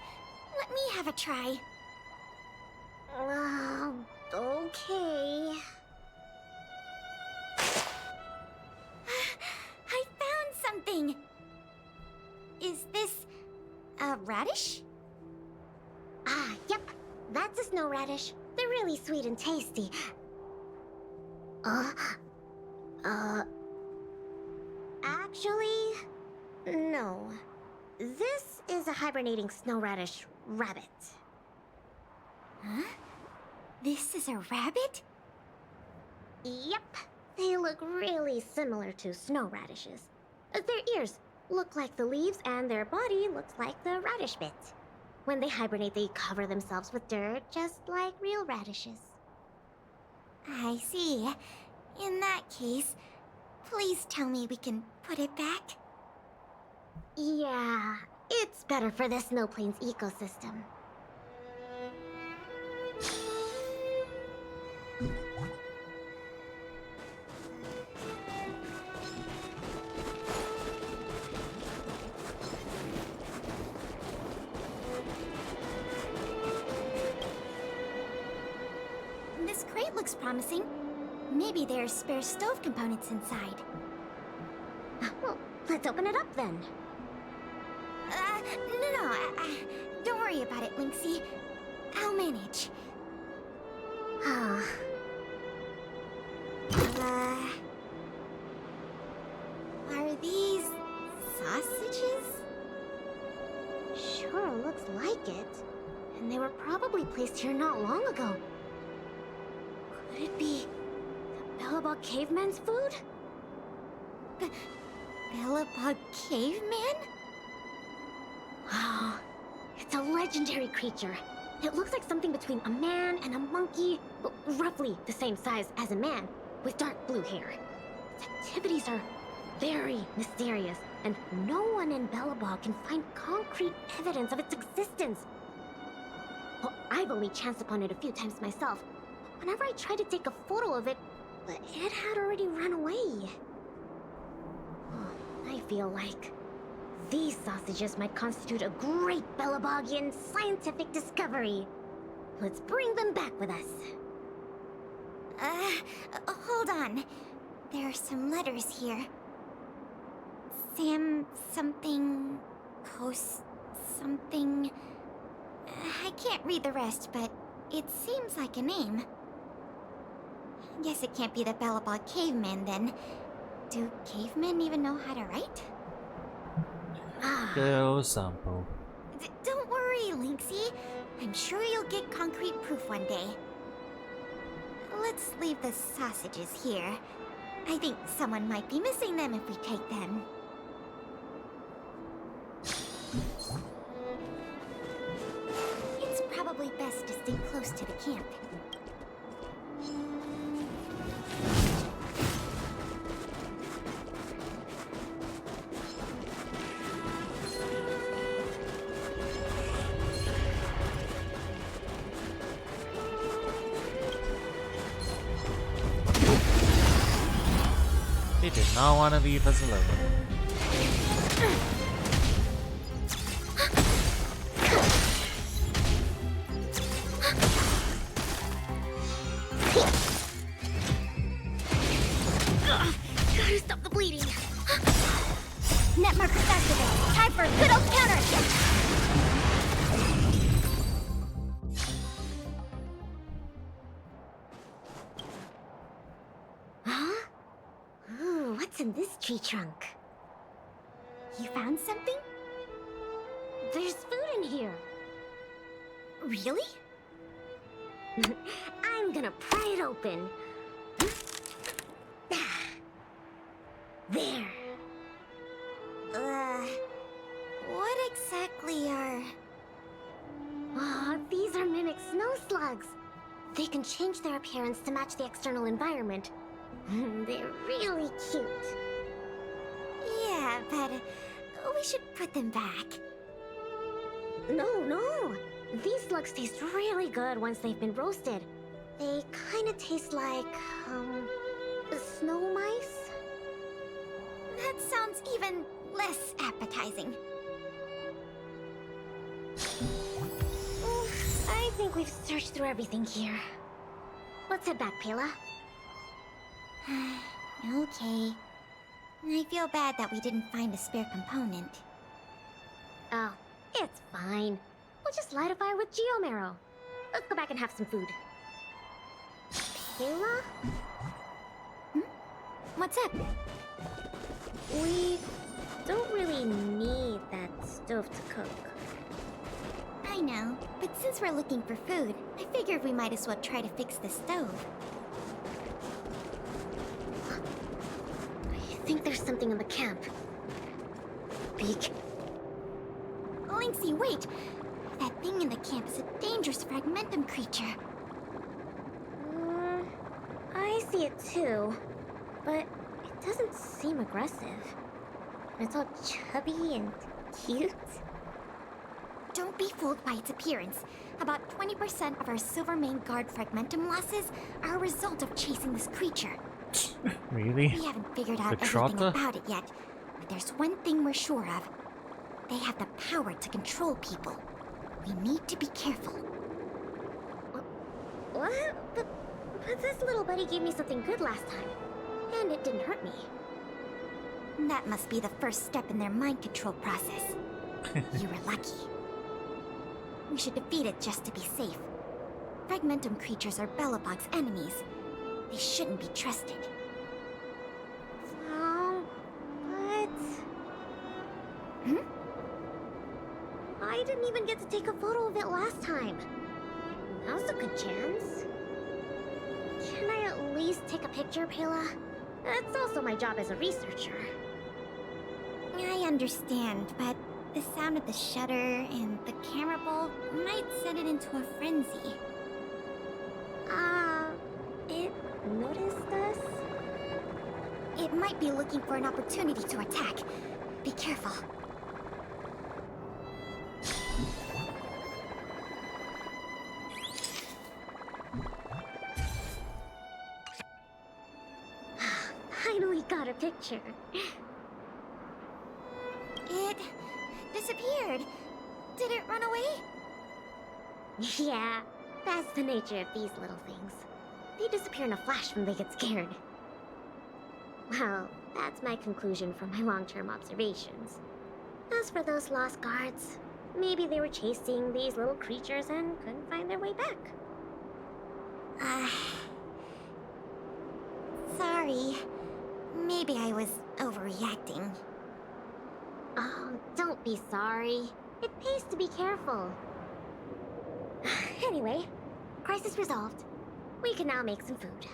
Let me have a try. Okay. I found something. Is this a radish? Yep. That's a snow radish. They're really sweet and tasty. Actually, no. This is a hibernating snow radish rabbit. Huh? This is a rabbit? Yep. They look really similar to snow radishes. Their ears look like the leaves and their body looks like the radish bit. When they hibernate, they cover themselves with dirt, just like real radishes. I see. In that case, please tell me we can put it back. Yeah, it's better for the snow plains ecosystem. This crate looks promising. Maybe there's spare stove components inside. Well, let's open it up then. No. Don't worry about it, Lynxie. I'll manage. Are these sausages? Sure looks like it. And they were probably placed here not long ago. Could it be the Bellabog caveman's food? Bellabog caveman? Wow, it's a legendary creature. It looks like something between a man and a monkey, roughly the same size as a man, with dark blue hair. Its activities are very mysterious, and no one in Bellabog can find concrete evidence of its existence. Well, I've only chanced upon it a few times myself. Whenever I tried to take a photo of it, it had already run away. I feel like these sausages might constitute a great Bellabogian scientific discovery. Let's bring them back with us. Hold on. There are some letters here. Sam something... Coast something... I can't read the rest, but it seems like a name. Guess it can't be the Bellabog caveman, then. Do cavemen even know how to write? Go sample. Don't worry, Lynxie. I'm sure you'll get concrete proof one day. Let's leave the sausages here. I think someone might be missing them if we take them. It's probably best to stay close to the camp. They did not want to leave us alone. Gotta stop the bleeding. Net markers activated. Time for a good old counterattack. Huh? Ooh, what's in this tree trunk? You found something? There's food in here. Really? I'm gonna pry it open. There. What exactly are... Oh, these are mimic snow slugs. They can change their appearance to match the external environment. They're really cute. Yeah, but we should put them back. No. These slugs taste really good once they've been roasted. They kind of taste like, snow mice? That sounds even less appetizing. I think we've searched through everything here. Let's head back, Pela. Okay. I feel bad that we didn't find a spare component. Oh, it's fine. We'll just light a fire with geomarrow. Let's go back and have some food. Pela? What's up? We don't really need that stove to cook. I know, but since we're looking for food, I figured we might as well try to fix the stove. I think there's something in the camp. Beak. Lynxy, wait! That thing in the camp is a dangerous fragmentum creature. I see it too, but it doesn't seem aggressive. It's all chubby and cute. Don't be fooled by its appearance. About 20% of our Silvermane Guard fragmentum losses are a result of chasing this creature. Really? We haven't figured out The everything trotta? about it yet, but there's one thing we're sure of. They have the power to control people. We need to be careful. What? But this little buddy gave me something good last time, and it didn't hurt me. That must be the first step in their mind control process. You were lucky. We should defeat it just to be safe. Fragmentum creatures are Bellabog's enemies. They shouldn't be trusted. But... I didn't even get to take a photo of it last time. Now's a good chance. Can I at least take a picture, Pela? That's also my job as a researcher. I understand, but the sound of the shutter and the camera bulb might set it into a frenzy. It noticed us? It might be looking for an opportunity to attack. Be careful. Finally got a picture. It disappeared. Did it run away? Yeah, that's the nature of these little things. They disappear in a flash when they get scared. Well, that's my conclusion from my long-term observations. As for those lost guards, maybe they were chasing these little creatures and couldn't find their way back. Sorry. Maybe I was overreacting. Oh, don't be sorry. It pays to be careful. Anyway, crisis resolved. We can now make some food.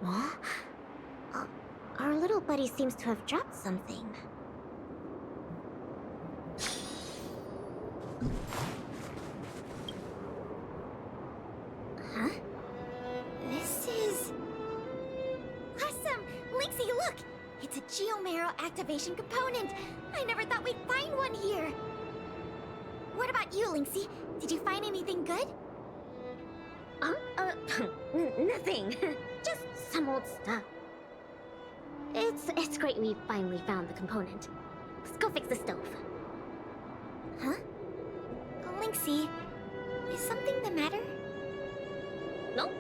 Huh? Our little buddy seems to have dropped something. Huh? This is... Awesome! Lynxie, look! It's a geomarrow activation component! I never thought we'd find one here! What about you, Lynxie? Did you find anything good? Nothing. Just some old stuff. It's great we finally found the component. Let's go fix the stove. Huh? Lynxie, is something the matter? Nope.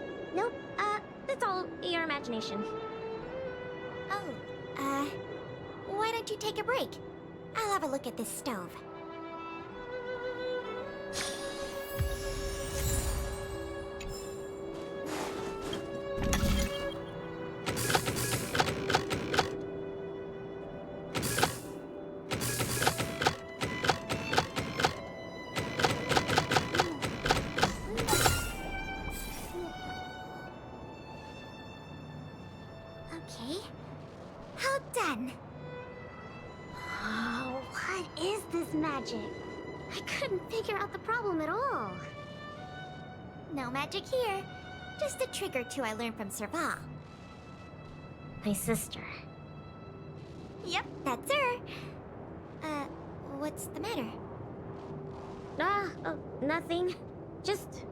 It's all your imagination. Oh, why don't you take a break? I'll have a look at this stove. Okay. How done? Oh, what is this magic? I couldn't figure out the problem at all. No magic here. Just a trick or two I learned from serval. My sister. Yep, that's her. What's the matter? Nothing. Just,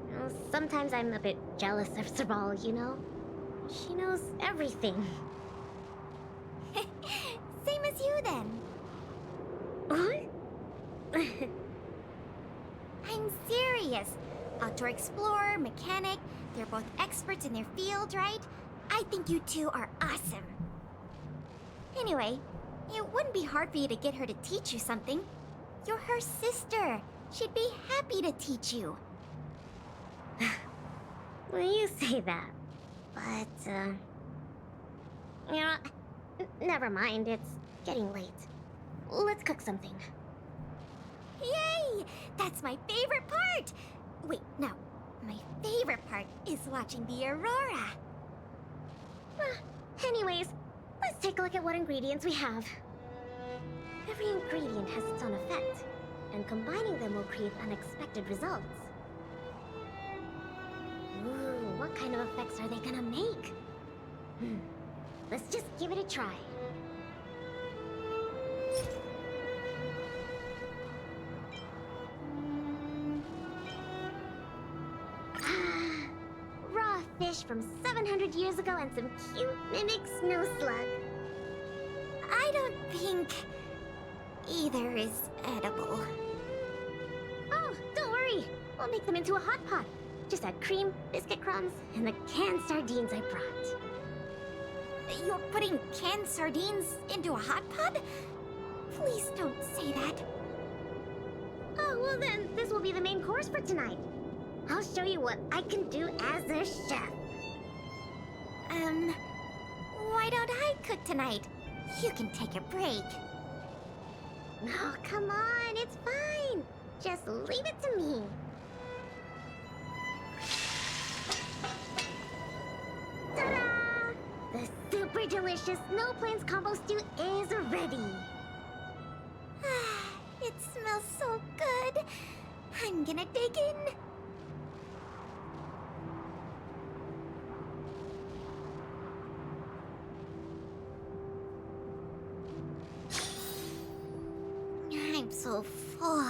sometimes I'm a bit jealous of serval, you know? She knows everything. Same as you then. What? I'm serious. Outdoor explorer, mechanic, they're both experts in their field, right? I think you two are awesome. Anyway, it wouldn't be hard for you to get her to teach you something. You're her sister. She'd be happy to teach you. Well, you say that. But, never mind. It's getting late. Let's cook something. Yay! That's my favorite part! Wait, no. My favorite part is watching the aurora. Anyways, let's take a look at what ingredients we have. Every ingredient has its own effect, and combining them will create unexpected results. Ooh, what kind of effects are they gonna make? Let's just give it a try. Raw fish from 700 years ago and some cute mimic snow slug. I don't think either is edible. Oh, don't worry. We'll make them into a hot pot. Just add cream, biscuit crumbs, and the canned sardines I brought. You're putting canned sardines into a hot pot? Please don't say that. Oh, well then, this will be the main course for tonight. I'll show you what I can do as a chef. Why don't I cook tonight? You can take a break. Oh, come on, it's fine. Just leave it to me. Ta-da! The super delicious Snow Plains combo stew is ready. It smells so good. I'm gonna dig in. I'm so full.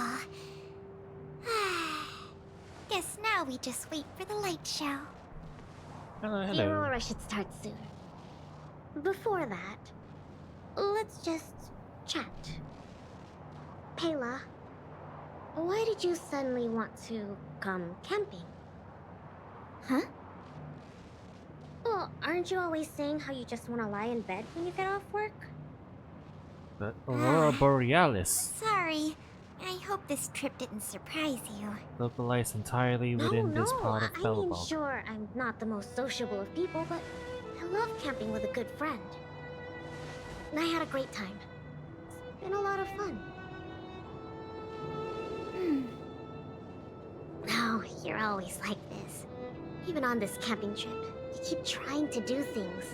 Guess now we just wait for the light show. Hello. The aurora should start soon. Before that, let's just chat. Pela, why did you suddenly want to come camping? Huh? Well, aren't you always saying how you just want to lie in bed when you get off work? The Aurora Borealis, Sorry. I hope this trip didn't surprise you. localized entirely within this part of I mean, Belobog. sure, I'm not the most sociable of people, but I love camping with a good friend. And I had a great time. It's been a lot of fun. Oh, you're always like this. Even on this camping trip, you keep trying to do things.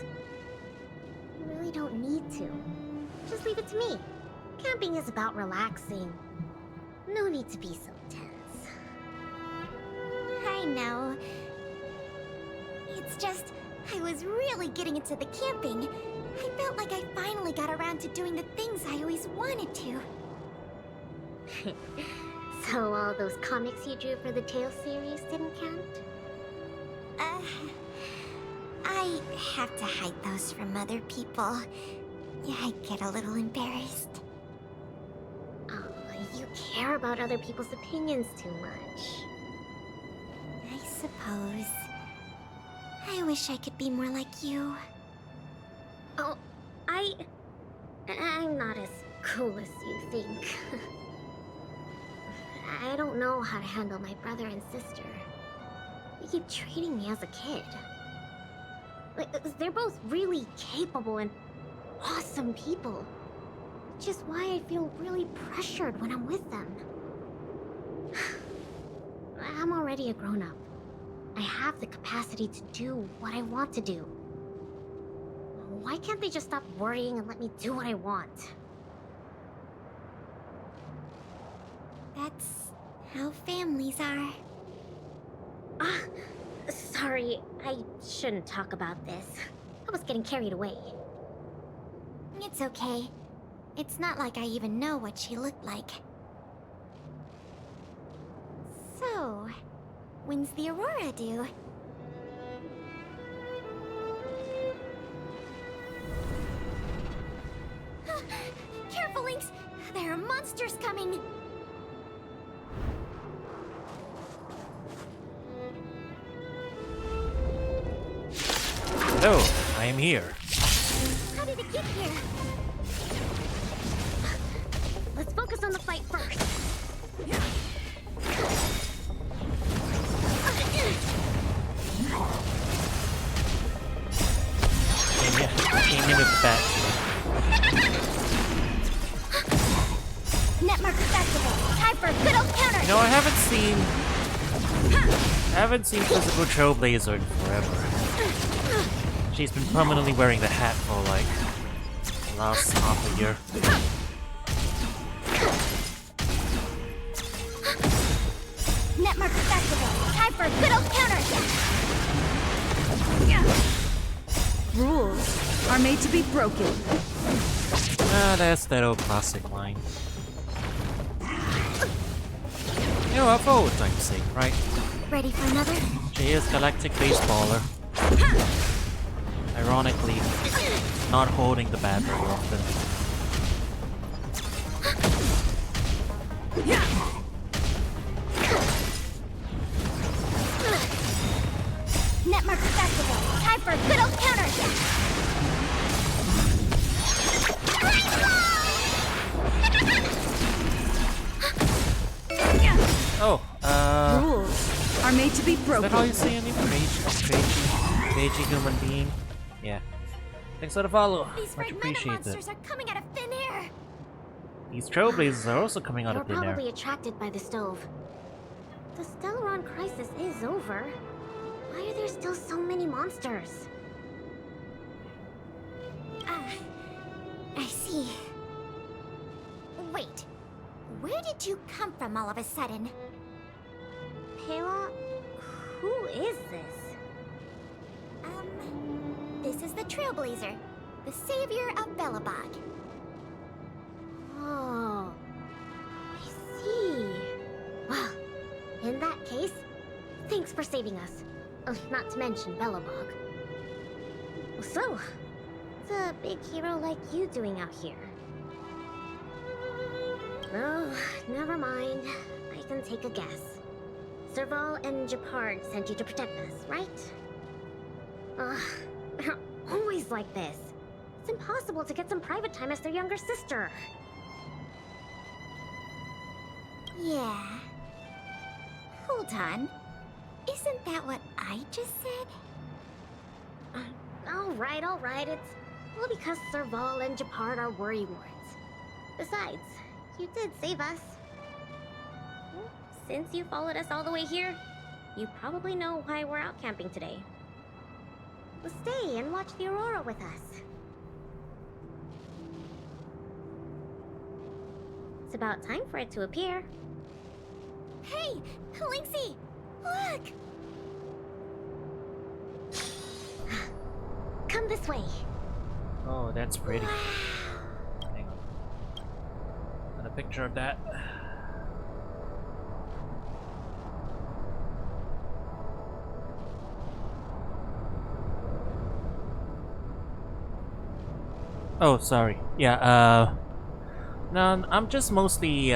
need to. Just leave it to me. Camping is about relaxing. No need to be so tense. I know. It's just, I was really getting into the camping. I felt like I finally got around to doing the things I always wanted to. So all those comics you drew for the Tale series didn't count? I have to hide those from other people. Yeah, I get a little embarrassed. Oh, you care about other people's opinions too much. I suppose. I wish I could be more like you. Oh, I'm not as cool as you think. I don't know how to handle my brother and sister. They keep treating me as a kid. Like, they're both really capable and awesome people. Which is why I feel really pressured when I'm with them. I'm already a grown-up. I have the capacity to do what I want to do. Why can't they just stop worrying and let me do what I want? That's how families are. Sorry, I shouldn't talk about this. I was getting carried away. It's okay. It's not like I even know what she looked like. So, when's the Aurora due? Careful, Lynx! There are monsters coming! Hello, I am here. How did it get here? Let's focus on the fight first. Came in with the bat. Netmark festival. Time for a good old counter. You know, I haven't seen physical Trailblazer in forever. She's been permanently wearing the hat for like the last half a year. Netmark festival. Time for a good old counter. Rules are made to be broken. Ah, that's that old classic line. You know what, for old time's sake, right? Ready for another? She is Galactic Baseballer. Ironically, not holding the bat very often. Netmark festival. Time for a good old counter. Oh, Rules are made to be broken. Is that how you say any Crazy human being? Yeah. Thanks for the follow. These Much fragmental appreciated. monsters are coming out of thin air. These Trailblazers are also coming out of You're thin air. probably attracted by the stove. The Stellaron crisis is over. Why are there still so many monsters? I see. Wait. Where did you come from all of a sudden? Pela? Who is this? This is the Trailblazer, the savior of Belobog. Oh, I see. Well, in that case, thanks for saving us. Not to mention Belobog. So, what's a big hero like you doing out here? Oh, never mind. I can take a guess. Serval and Japard sent you to protect us, right? They're always like this. It's impossible to get some private time as their younger sister. Yeah. Hold on. Isn't that what I just said? All right. It's all because Serval and Japard are worrywarts. Besides, you did save us. Since you followed us all the way here, you probably know why we're out camping today. Stay and watch the Aurora with us. it's about time for it to appear. Hey, Lynxie! Look! Come this way. Oh, that's pretty. Hang on. Got a picture of that. Oh, sorry. Yeah, no, I'm just mostly,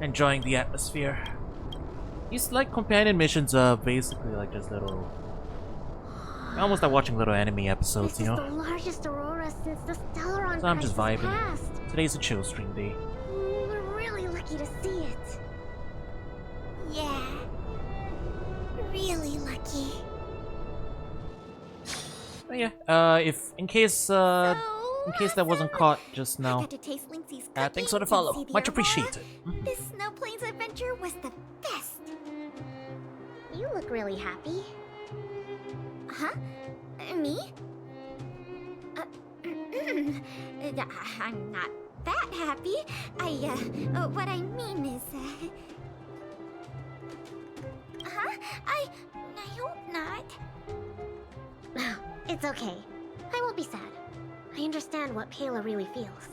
enjoying the atmosphere. These, like, companion missions are basically, like, just little... almost like watching little anime episodes, This you is know? the largest aurora since the Stellaron So I'm just crisis vibing. passed. Today's a chill stream day. We're really lucky to see it. Yeah. Really lucky. Oh yeah, in case that wasn't caught just now. Got to taste Lynxie's Thanks for the cookie and follow. see the Much aurora. appreciated. This Snow Plains adventure was the best. You look really happy. Huh? Me? I'm not that happy. What I mean is, I hope not. It's okay. I won't be sad. I understand what Pela really feels.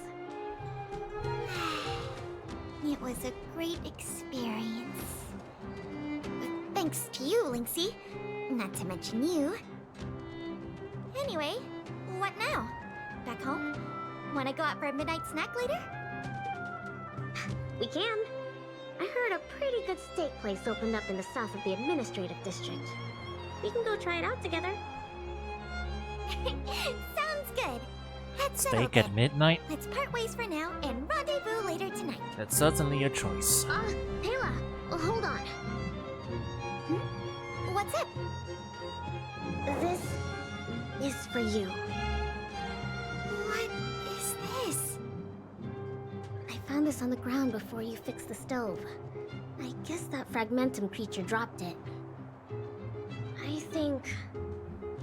It was a great experience. Thanks to you, Lynxie. Not to mention you. Anyway, what now? Back home? Wanna go out for a midnight snack later? We can. I heard a pretty good steak place opened up in the south of the administrative district. We can go try it out together. Sounds good. Let's settle Steak at then. midnight? Let's part ways for now and rendezvous later tonight. That's certainly your choice. Pela, hold on. What's up? This is for you. What is this? I found this on the ground before you fixed the stove. I guess that fragmentum creature dropped it. I think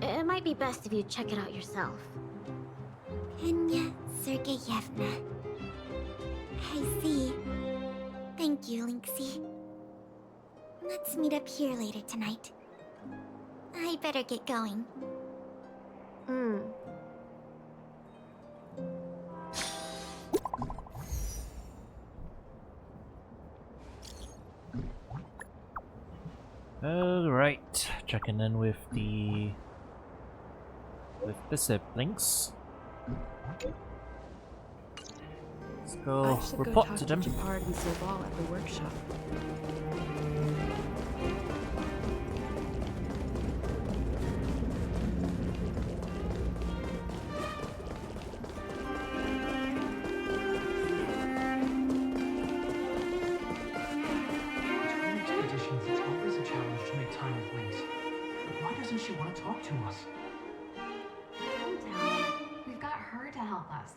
it might be best if you check it out yourself. Penya Sergeyevna. I see. Thank you, Lynxie. Let's meet up here later tonight. I better get going. Alright, checking in with the siblings. Let's go report to them. Jepard and serval at the workshop. Expeditions, it's always a challenge to make time with Lynx. But why doesn't she want to talk to us? Calm down. We've got her to help us.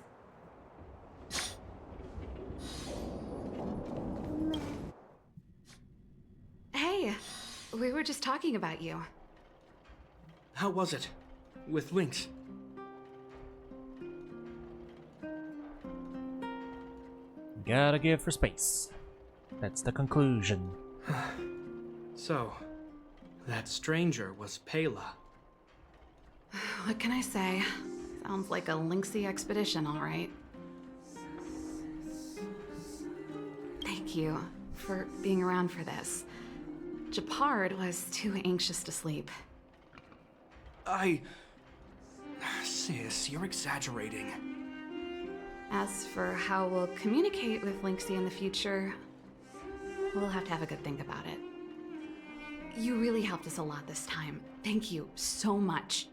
Hey, we were just talking about you. How was it? With Lynx? Gotta give her space. That's the conclusion. So, that stranger was Pela. What can I say? Sounds like a lynxy expedition, all right. Thank you for being around for this. Jepard was too anxious to sleep. Sis, you're exaggerating. As for how we'll communicate with Lynxie in the future, we'll have to have a good think about it. You really helped us a lot this time. Thank you so much.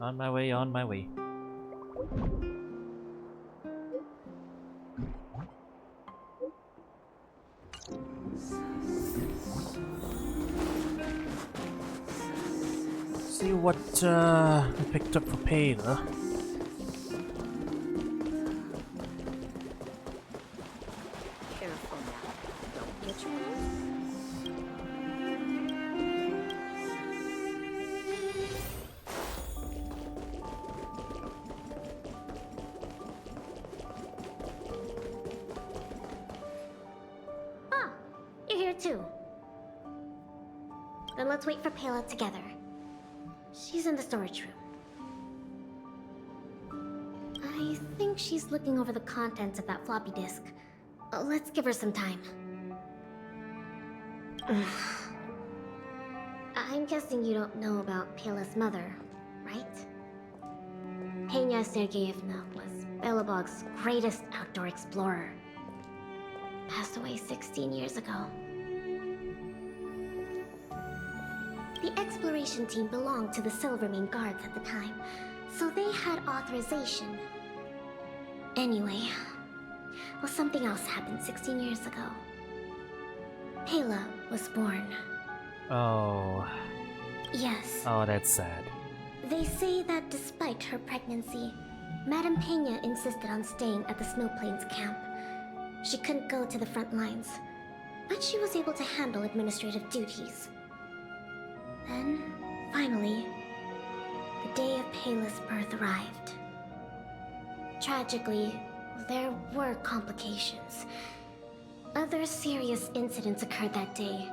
On my way, on my way. See what I picked up for Pela. Careful now. Don't get your Then let's wait for Pela together. She's in the storage room. I think she's looking over the contents of that floppy disk. Let's give her some time. I'm guessing you don't know about Pela's mother, right? Peña Sergeyevna was Belobog's greatest outdoor explorer. Passed away 16 years ago. The exploration team belonged to the Silvermane Guards at the time, so they had authorization. Anyway, well, something else happened 16 years ago. Pela was born. Oh. Yes. Oh, that's sad. They say that despite her pregnancy, Madame Peña insisted on staying at the Snow Plains camp. She couldn't go to the front lines, but she was able to handle administrative duties. Then, finally, the day of Pela's birth arrived. Tragically, there were complications. Other serious incidents occurred that day.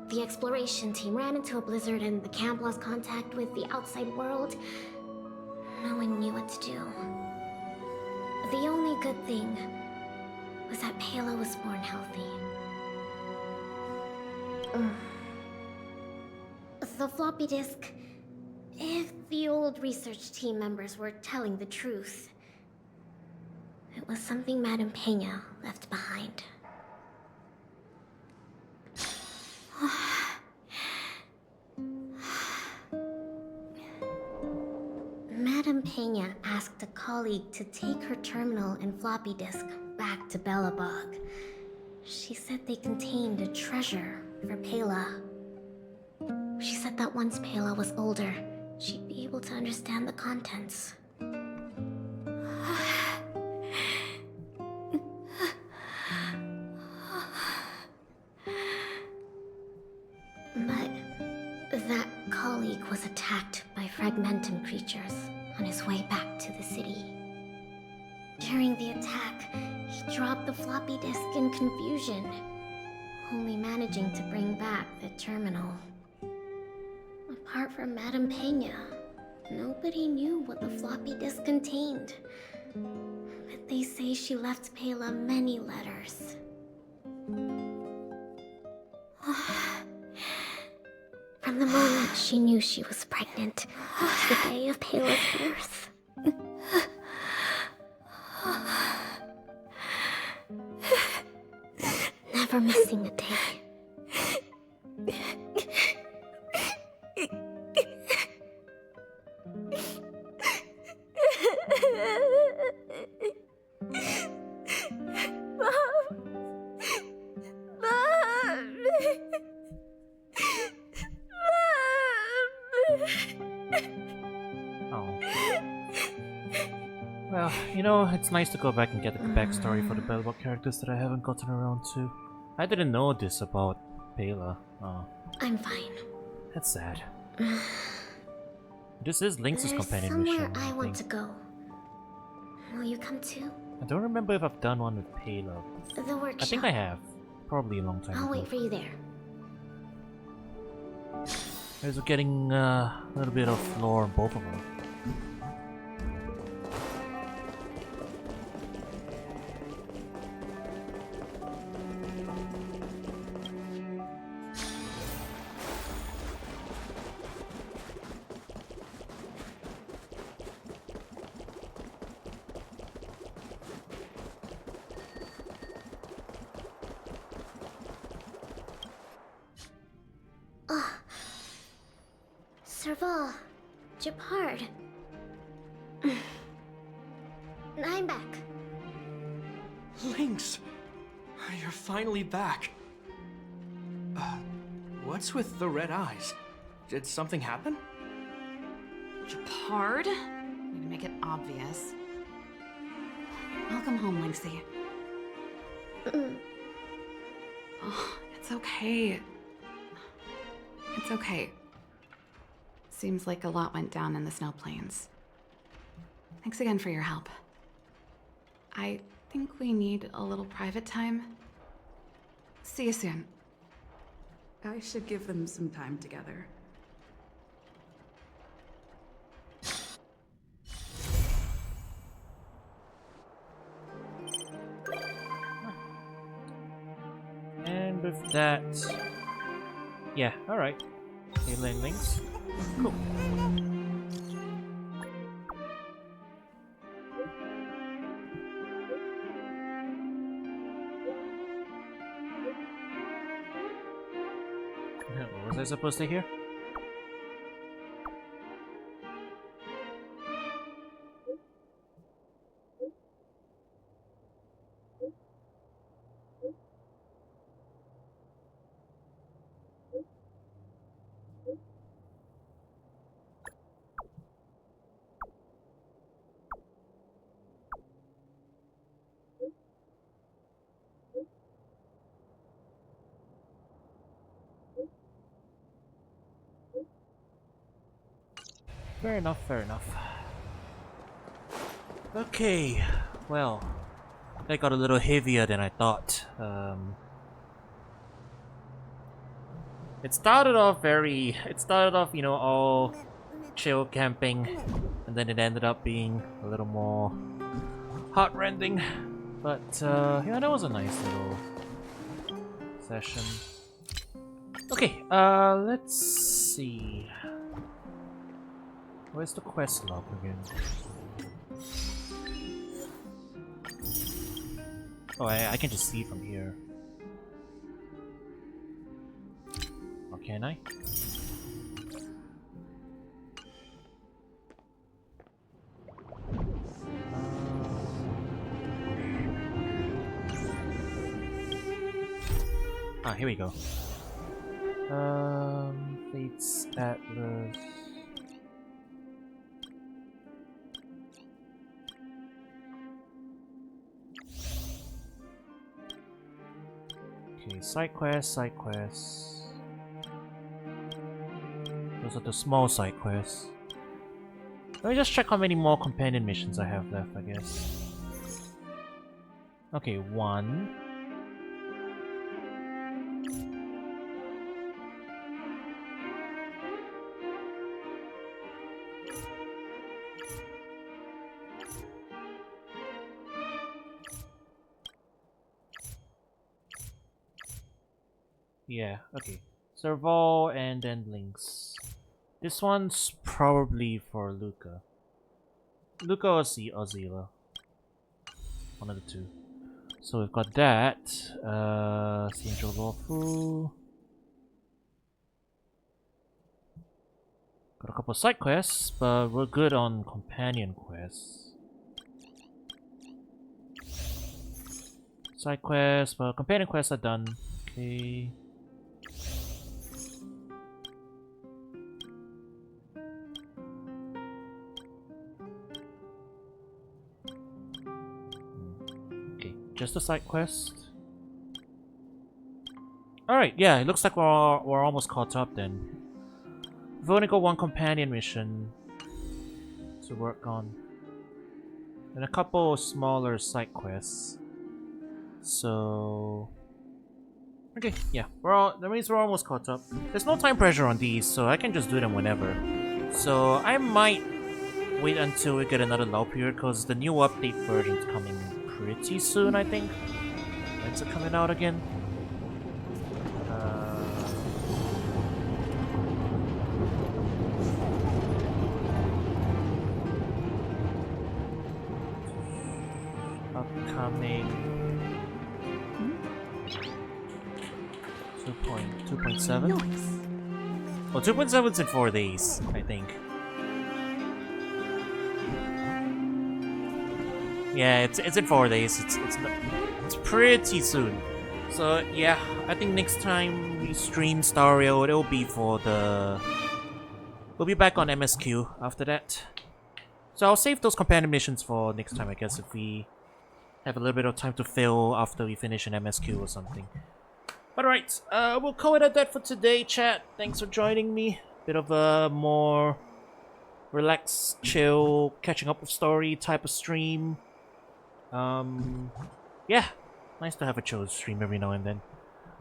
The exploration team ran into a blizzard and the camp lost contact with the outside world. No one knew what to do. The only good thing was that Pela was born healthy. The floppy disk... If the old research team members were telling the truth, it was something Madame Peña left behind. Madame Peña asked a colleague to take her terminal and floppy disk back to Belobog. She said they contained a treasure for Pela. She said that once Pela was older, she'd be able to understand the contents. But that colleague was attacked by fragmentum creatures on his way back to the city. During the attack, he dropped the floppy disk in confusion, only managing to bring back the terminal. Apart from Madame Peña, nobody knew what the floppy disk contained. But they say she left Pela many letters. From the moment she knew she was pregnant to the day of Pela's birth. Never missing a day. Well, you know, it's nice to go back and get the backstory for the Belobog characters that I haven't gotten around to. I didn't know this about Pela. Oh. I'm fine. That's sad. This is Lynx's There's companion somewhere mission. I want to go. Will you come too? I don't remember if I've done one with Pela. The workshop. I think I have. Probably a long time I'll ago. wait for you there. Guys, we're getting a little bit of lore on both of them. Serval, Japard. I'm back. Lynx! You're finally back. What's with the red eyes? Did something happen? Japard? Need to make it obvious. Welcome home, Lynxie. Oh, it's okay. It's okay. Seems like a lot went down in the Snow Plains. Thanks again for your help. I think we need a little private time. See you soon. I should give them some time together. And with that... Yeah, alright. Alien Lynx. Cool. What was I supposed to hear? Fair enough, fair enough. Okay, well, that got a little heavier than I thought. It started off, you know, all chill camping, and then it ended up being a little more heart-rending. But, yeah, that was a nice little session. Okay, let's see. Where's the quest log again? Oh, I can just see from here. Oh, can I? Ah, here we go. Fates Atlas. Okay, side quests, side quests. Those are the small side quests. Let me just check how many more companion missions I have left, I guess. Okay, 1. Yeah, okay. Serval and then Lynx. This one's probably for Luca. Luca or Zila. One of the two. So we've got that. Angel Lawfu. Got a couple of side quests, but we're good on companion quests. Side quests, but companion quests are done. Okay. Just a side quest. Alright, yeah, it looks like we're almost caught up then. We've only got one companion mission to work on. And a couple smaller side quests. So... okay, yeah, that means we're almost caught up. There's no time pressure on these, so I can just do them whenever. So I might wait until we get another lull period, because the new update version's coming pretty soon, I think. When's it coming out again? Upcoming 2.7? Well, 2.7's in 4 days, I think. Yeah, it's in 4 days. It's pretty soon. So yeah, I think next time we stream Stario, it'll be for the... we'll be back on MSQ after that. So I'll save those companion missions for next time, I guess, if we have a little bit of time to fill after we finish an MSQ or something. But alright, we'll call it at that for today, chat. Thanks for joining me. Bit of a more relaxed, chill, catching up with story type of stream. Yeah, nice to have a chill stream every now and then.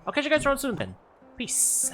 I'll catch you guys around soon then. Peace.